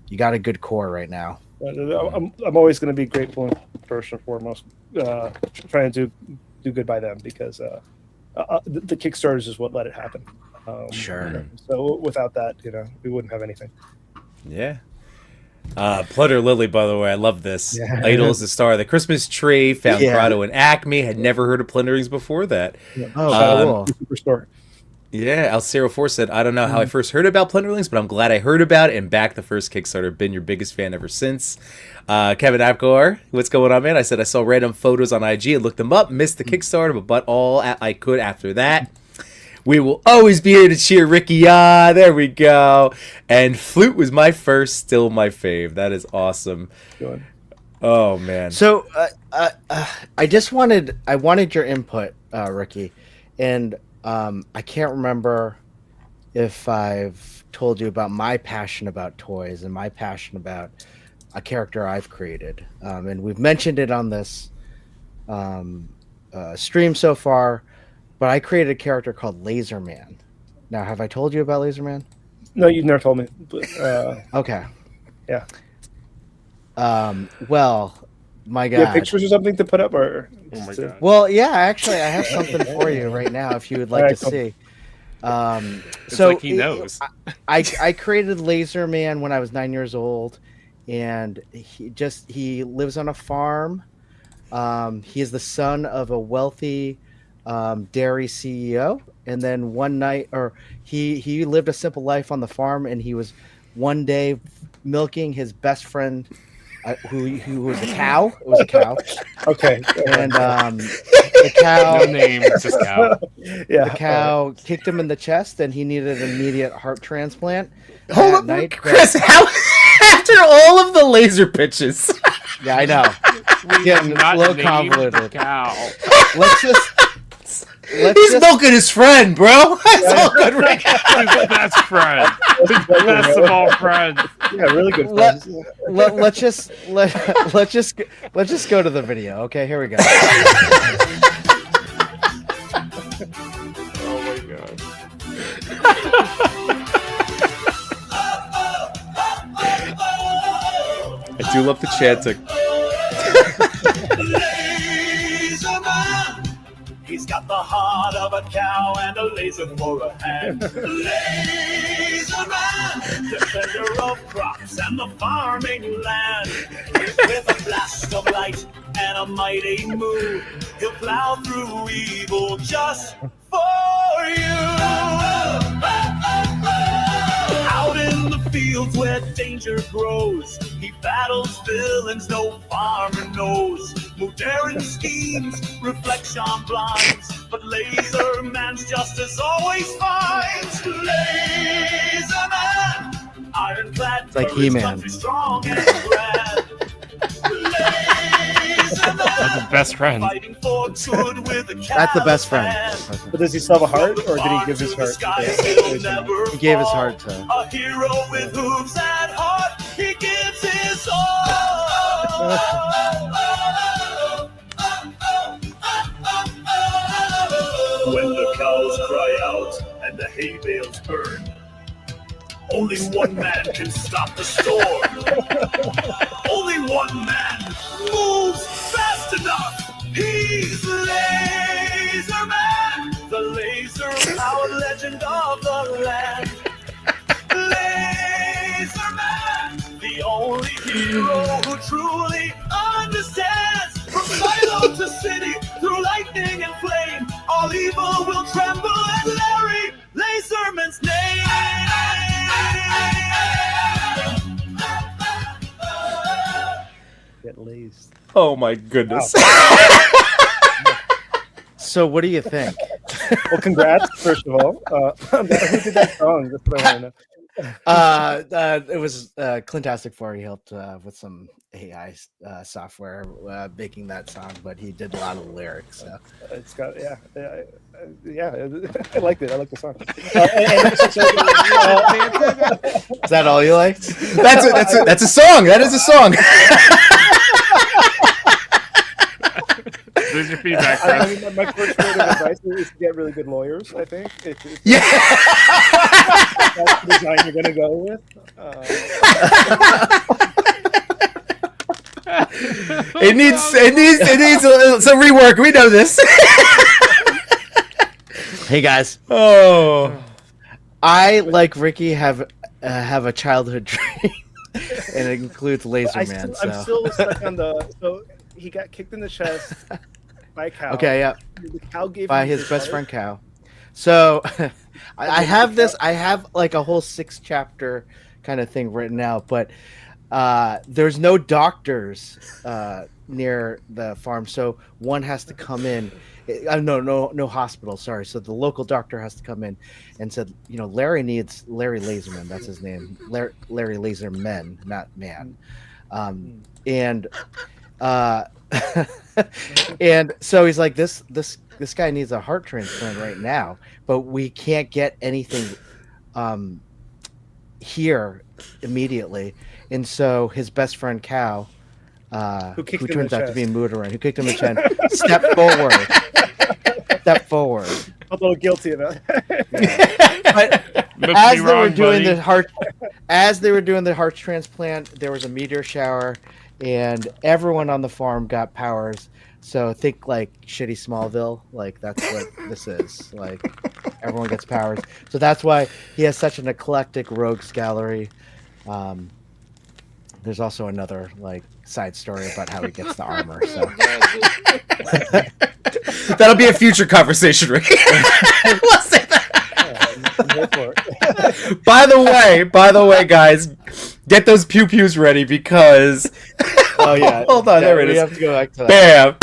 you got a good core right now. I'm always going to be grateful first and foremost, trying to do good by them, because the Kickstarters is what let it happen. Sure. So without that, you know, we wouldn't have anything. Yeah. Plunder Lily, by the way, I love this. Yeah. Idol is the star of the Christmas tree. Found Yeah. Grotto and Acme. Had never heard of Plunderlings before that. Yeah. Oh, cool. Superstore. Yeah, Alcero4 said, I don't know how I first heard about Plunderlings, but I'm glad I heard about it and backed the first Kickstarter. Been your biggest fan ever since. Kevin Apgar, what's going on, man? I said I saw random photos on IG and looked them up. Missed the Kickstarter, but bought all I could after that. We will always be here to cheer Ricky on. There we go. And Flute was my first, still my fave. That is awesome. Good. Oh, man. So I wanted your input, Ricky, and I can't remember if I've told you about my passion about toys and my passion about a character I've created, and we've mentioned it on this stream so far. But I created a character called Laserman. Now, have I told you about Laserman? No, you've never told me. But, Okay. yeah. Well, my Do you have God. pictures or something to put up, or? Oh my to- god. Well, yeah, actually, I have something for you right now if you would like Alright, to cool. see. It's So like he knows. I created Laser Man when I was 9 years old, and he lives on a farm. He is the son of a wealthy dairy CEO, and then one night, or he lived a simple life on the farm, and he was one day milking his best friend, who was a cow. It was a cow, Okay. and the cow. No name, just cow. Yeah. The cow kicked him in the chest, and he needed an immediate heart transplant Hold that up, night. Chris. How after all of the laser pitches? Yeah, I know. Getting Not a little named convoluted. cow. Let's just He's milking his friend, bro. That's all good, Rick. His best friend. His best of all friends. Yeah, really good. Let- friends. let's just go to the video. Okay, here we go. Oh my god. I do love the chanting. Laser man. He's got the heart of a cow and a laser for a hand. Laser man, defender of crops and the farming land. With a blast of light and a mighty move, he'll plow through evil just for you. Out in the fields where danger grows, he battles villains no farmer knows. Modern schemes, reflection blinds, but Laser Man's justice always finds. Laser Man, ironclad, It's like for his He-Man. country strong and grand. Laser That's his Man, best friend. fighting for good with a That's the best friend. callous But does he still have a heart, or did he give his heart? He gave his heart to. A hero with hooves and heart, he gives his all. When the cows cry out and the hay bales burn, only one man can stop the storm. Only one man moves fast enough. He's Laser Man, the laser-powered legend of the land. Laser Man, the only hero who truly understands. From silo to city, through lightning and flame, all evil will tremble at Larry Laserman's name. Get lazed. Oh my goodness. So, what do you think? Well, congrats, first of all. Who did that song? That's what I want to know. It was Clintastic 4. He helped with some AI software making that song, but he did a lot of the lyrics. So. It's got yeah. I liked it. I like the song. Is that all you liked? That's a song. That is a song. There's your feedback, I Chris. mean, my first word of advice is to get really good lawyers. I think if Yeah. that's the design you're gonna go with. It needs some rework. We know this. Hey guys, Oh. I like Ricky have a childhood dream, and it includes Laser Man. I'm still stuck on the. So he got kicked in the chest by a cow. Okay, yeah. The cow gave By him his best heart. friend Cow. So I have this. I have like a whole 6-chapter kind of thing written out, but there's no doctors near the farm, so one has to come in. No hospital. Sorry. So the local doctor has to come in and said, Larry needs Larry Laserman. That's his name. Larry Laserman, not man. And and so he's like, this guy needs a heart transplant right now, but we can't get anything here immediately. And so his best friend Cow, who turns out to be Moodaran, who kicked him in the chest, stepped forward. A little guilty about it. But Must as be they were wrong, doing buddy. the heart transplant, there was a meteor shower, and everyone on the farm got powers. So think like shitty Smallville, like that's what this is. Like everyone gets powers. So that's why he has such an eclectic rogues gallery. There's also another like side story about how he gets the armor. So That'll be a future conversation, Ricky. We'll say that. By the way, guys, get those pew pews ready because. oh yeah, Hold on, there it we is. have to go back to that. Bam.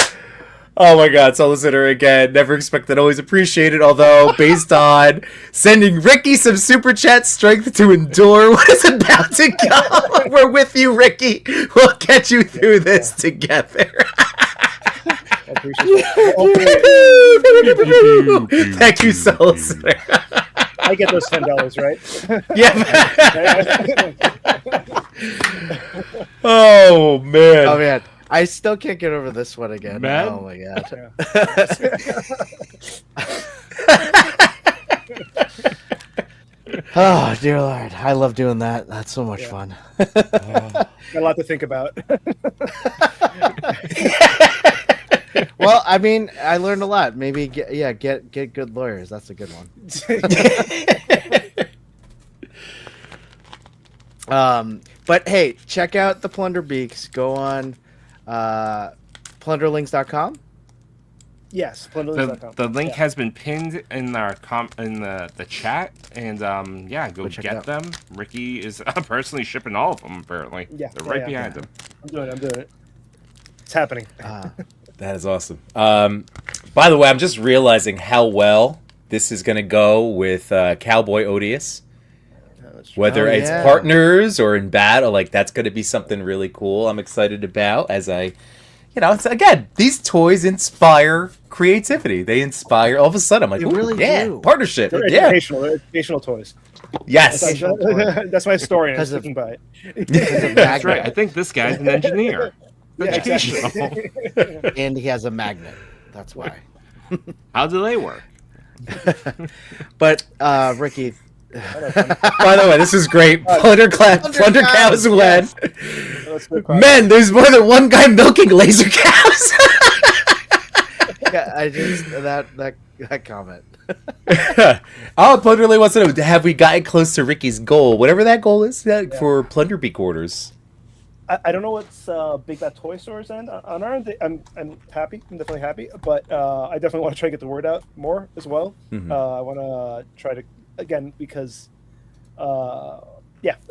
Oh my God, so listener again, never expected, always appreciated. Although based on sending Ricky some super chat strength to endure what is about to come, we're with you, Ricky. We'll get you through this together. I appreciate it. Thank you, so listener. I get those $10, right? Yeah. Oh man. Oh man, I still can't get over this one again. Man? Oh my God. Oh dear Lord, I love doing that. That's so much fun. Got a lot to think about. Well, I mean, I learned a lot. Maybe get good lawyers. That's a good one. But hey, check out the Plunder Beaks. Go on plunderlings.com. Yes, plunderlings.com. The link has been pinned in our in the chat, and yeah, go check it get out. them. Ricky is personally shipping all of them. Apparently, Yeah, they're right yeah. behind him. I'm doing it. It's happening. That is awesome. By the way, I'm just realizing how well this is going to go with Cowboy Odious. Whether Oh, it's yeah. partners or in battle, like that's going to be something really cool. I'm excited about as it's, again, these toys inspire creativity. They inspire. All of a sudden, I'm like, They ooh, really yeah, do. partnership. They're Yeah, educational toys. yes. That's my story. I'm Because of- sticking by it. That's right. I think this guy's an engineer. Yeah, exactly. Educational. And he has a magnet. That's why. How do they work? But Ricky, By the way, this is great. Plunder cows win. yes. Let's go quiet. Men, there's more than one guy milking laser cows. yeah, I just that comment. Oh, Plunderly wants to know: have we gotten close to Ricky's goal, whatever that goal is for Plunderbeak orders? I don't know what's big at toy stores end. On our end, I'm happy. I'm definitely happy. But I definitely want to try to get the word out more as well. Mhm. I want to try to again because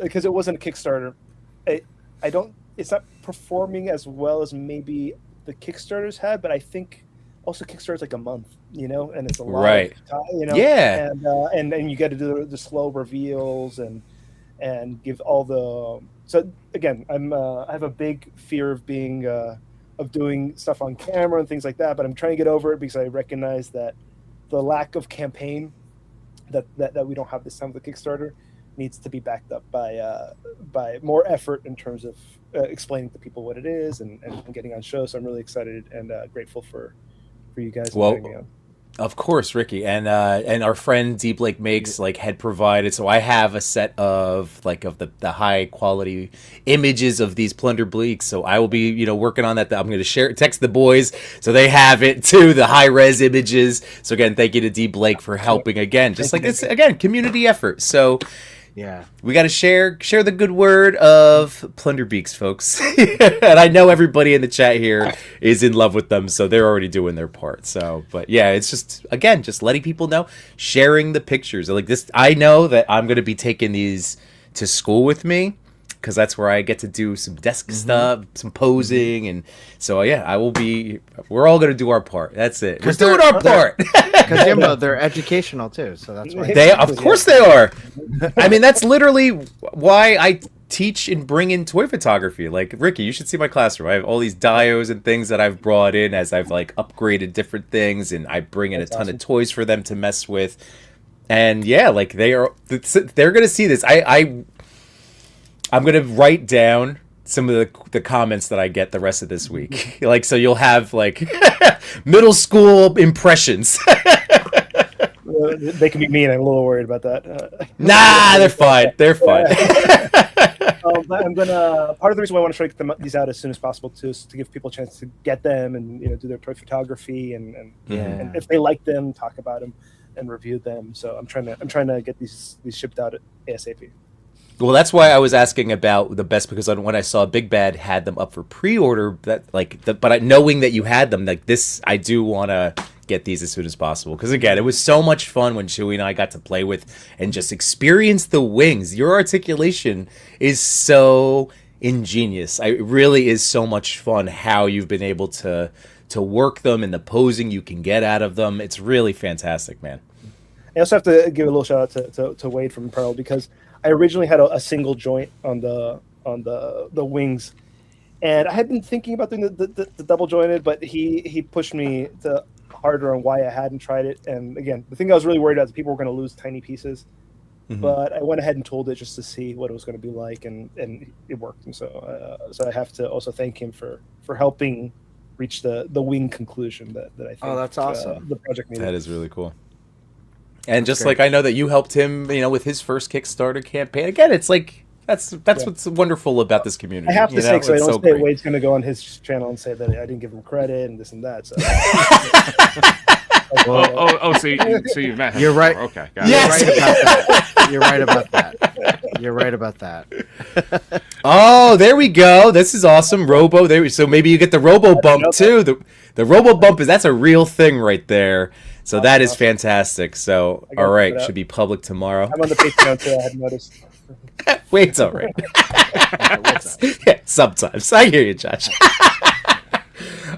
because it wasn't a Kickstarter. I don't. It's not performing as well as maybe the Kickstarters had, but I think also Kickstarter's like a month, and it's a lot. Right. Of time, Yeah. and you got to do the slow reveals and give all the. So again, I have a big fear of being of doing stuff on camera and things like that, but I'm trying to get over it because I recognize that the lack of campaign that we don't have this time with the Kickstarter needs to be backed up by more effort in terms of explaining to people what it is and getting on shows. So I'm really excited and grateful for you guys. Well, inviting me on. Of course, Ricky, and our friend D Blake Makes had provided. So I have a set of the high quality images of these Plunder Bleaks. So I will be working on that. I'm going to text the boys so they have it too. The high res images. So again, thank you to D Blake for helping again. Just like it's again community effort. So. Yeah, We got to share the good word of Plunderbeaks, folks. And I know everybody in the chat here is in love with them, so they're already doing their part. So, but yeah, it's just letting people know, sharing the pictures. Like this, I know that I'm going to be taking these to school with me because that's where I get to do some desk stuff, some posing, and so yeah, I will be. We're all going to do our part. That's it. We're doing our part. because Yimbo, they're educational too, so that's why. Of course they are. I mean, that's literally why I teach and bring in toy photography. Like, Ricky, you should see my classroom. I have all these dios and things that I've brought in as I've upgraded different things, and I bring in a ton of toys for them to mess with. And yeah, they're gonna see this. I'm gonna write down some of the comments that I get the rest of this week. So you'll have middle school impressions. They can be mean. I'm a little worried about that. Nah, they're fine. They're fine. But I'm gonna. Part of the reason why I want to try to get these out as soon as possible too is to give people a chance to get them and do their toy photography and if they like them, talk about them and review them. So I'm trying to get these shipped out ASAP. Well, that's why I was asking about the best, because when I saw Big Bad had them up for pre-order, knowing that you had them, like this, I do want to get these as soon as possible. Because again, it was so much fun when Chewy and I got to play with and just experience the wings. Your articulation is so ingenious. It really is so much fun how you've been able to work them and the posing you can get out of them. It's really fantastic, man. I also have to give a little shout out to Wade from Pearl, because I originally had a single joint on the wings, and I had been thinking about doing the double jointed, but he pushed me to harder on why I hadn't tried it. And again, the thing I was really worried about is people were going to lose tiny pieces, but I went ahead and told it just to see what it was going to be like, and it worked. And so I have to also thank him for helping reach the wing conclusion that I think. Oh, that's awesome. The project needed. That is really cool. And just like I know that you helped him, with his first Kickstarter campaign. Again, it's like that's what's wonderful about this community. I have to say, so I don't say great. Wade's going to go on his channel and say that I didn't give him credit and this and that. So. So you met him. You're right. Before. Okay, got Yes. You're right about that. You're right about that. Oh, there we go. This is awesome. Robo. So maybe you get the Robo bump too. The Robo bump that's a real thing right there. So that is fantastic. So all right, should be public tomorrow. I'm on the Patreon too. I hadn't noticed. Wade's all right. Yeah, sometimes I hear you, Josh.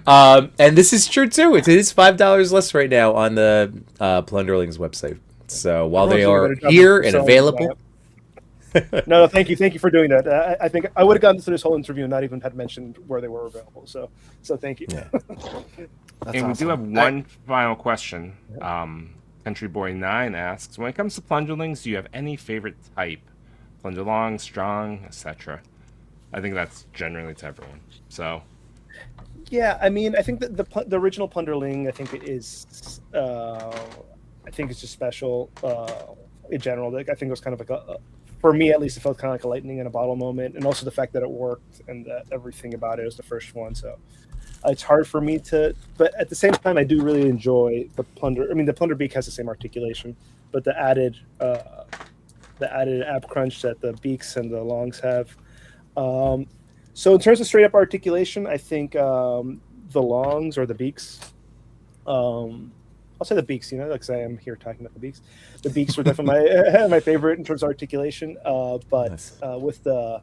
And this is true too. It is $5 less right now on the Plunderlings website. So while they are here and available. No, thank you for doing that. I think I would have gotten through this whole interview and not even had mentioned where they were available. So thank you. Yeah. We do have one final question. Country Boy 9 asks, when it comes to Plunderlings, do you have any favorite type? Plunger long, strong, etc. I think that's generally to everyone. So. Yeah, I mean, I think that the original Plunderling, I think it is, it's just special in general. Like, I think it was kind of like for me at least, it felt kind of like a lightning in a bottle moment, and also the fact that it worked and that everything about it was the first one. So it's hard for me but at the same time, I do really enjoy the Plunder. I mean, the Plunder beak has the same articulation, but the added ab crunch that the beaks and the longs have. So in terms of straight up articulation, I think the longs or the beaks, I'll say the beaks, because I am here talking about the beaks. The beaks were definitely my favorite in terms of articulation. But nice. With the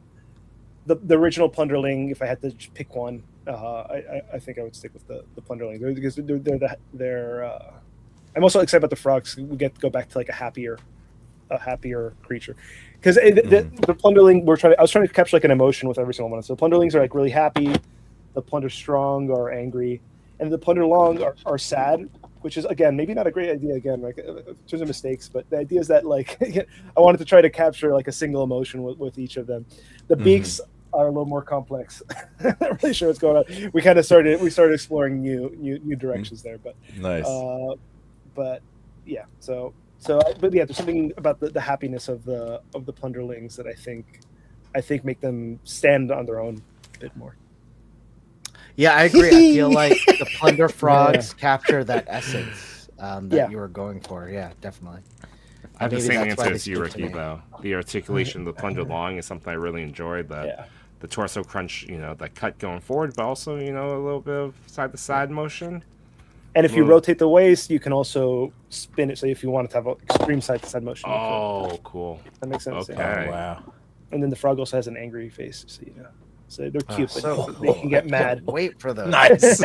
original Plunderling, if I had to pick one, I think I would stick with the Plunderling because they're I'm also excited about the frogs. We get to go back to like a happier creature. Because the Plunderling, I was trying to capture like an emotion with every single one. So the Plunderlings are like really happy, the Plunder Strong are angry, and the Plunder Long are sad, which is again maybe not a great idea again, like in terms of mistakes. But the idea is that like I wanted to try to capture like a single emotion with each of them. The beaks are a little more complex. I'm not really sure what's going on. We started exploring new directions there, but nice. But yeah, but yeah, there's something about the happiness of the Plunderlings that I think make them stand on their own a bit more. Yeah, I agree. I feel like the Plunder Frogs capture that essence that you were going for. Yeah, definitely. I have the same answer as you, Ricky, though. The articulation of the Plunder Long is something I really enjoyed. The torso crunch, that cut going forward, but also, a little bit of side-to-side motion. And if you rotate the waist, you can also spin it. So if you want it to have extreme side-to-side motion. Oh, cool. That makes sense. Okay. Yeah. Oh, wow. And then the frog also has an angry face, so they're cute, but they can get mad. Wait for those. Nice.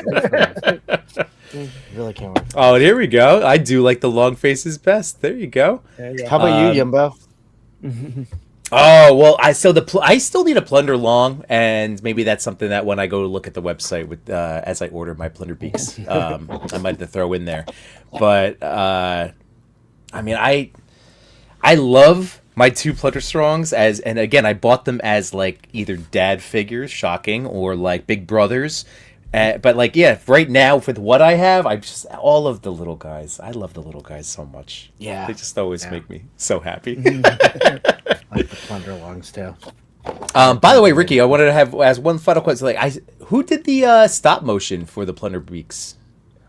Really can't wait. Oh, here we go. I do like the long faces best. There you go. How about you, Yimbo? Oh well, I still need a Plunder Long, and maybe that's something that when I go to look at the website with as I order my Plunder Beaks, I might have to throw in there. But I mean, I love my two Plunder Strongs and again, I bought them as like either dad figures, shocking, or like big brothers. But like, yeah, right now with what I have, I just all of the little guys. I love the little guys so much. Yeah, they just always make me so happy. Like the Plunder Longs too. By the way, Ricky, I wanted to ask one final question. Who did the stop motion for the Plunder Beaks?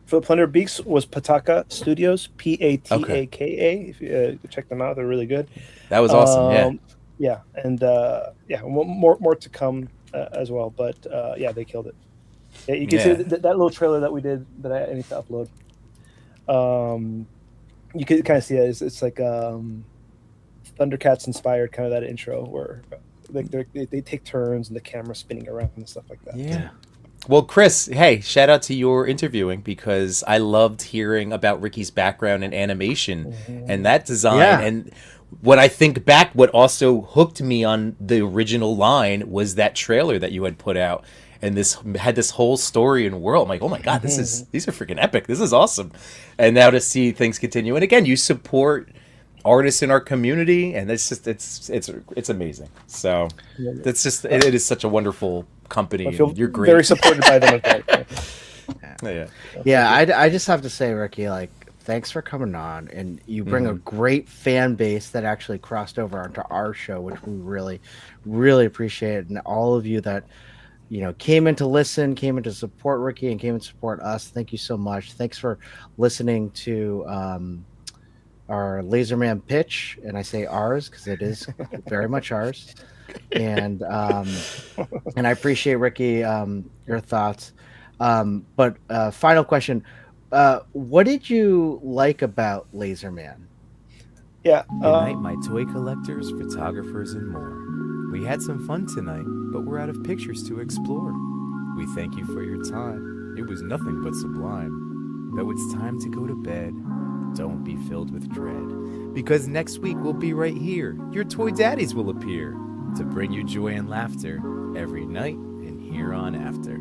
For the Plunder Beaks was Pataka Studios, Pataka. If you check them out, they're really good. That was awesome. Yeah, and more to come as well. But they killed it. Yeah, you can see that little trailer that we did that I need to upload. You can kind of see it. It's like Thundercats inspired, kind of that intro where they take turns and the camera spinning around and stuff like that. Yeah. Well, Chris, hey, shout out to your interviewing because I loved hearing about Ricky's background in animation and that design. Yeah. And when I think back, what also hooked me on the original line was that trailer that you had put out. And this had this whole story and world. I'm like, oh my God, these are freaking epic. This is awesome. And now to see things continue. And again, you support artists in our community, and it's just it's amazing. So it's just it is such a wonderful company. I feel you're great. very supported by them as well. I just have to say, Ricky, like, thanks for coming on, and you bring a great fan base that actually crossed over onto our show, which we really, really appreciate. And all of you that came in to listen, came in to support Ricky, and came in to support us. Thank you so much. Thanks for listening to our Laserman pitch, and I say ours because it is very much ours. And I appreciate, Ricky, your thoughts. But final question: what did you like about Laserman? Yeah. Good night, my toy collectors, photographers, and more. We had some fun tonight, but we're out of pictures to explore. We thank you for your time. It was nothing but sublime. Though it's time to go to bed, don't be filled with dread. Because next week we'll be right here. Your toy daddies will appear to bring you joy and laughter every night and here on after.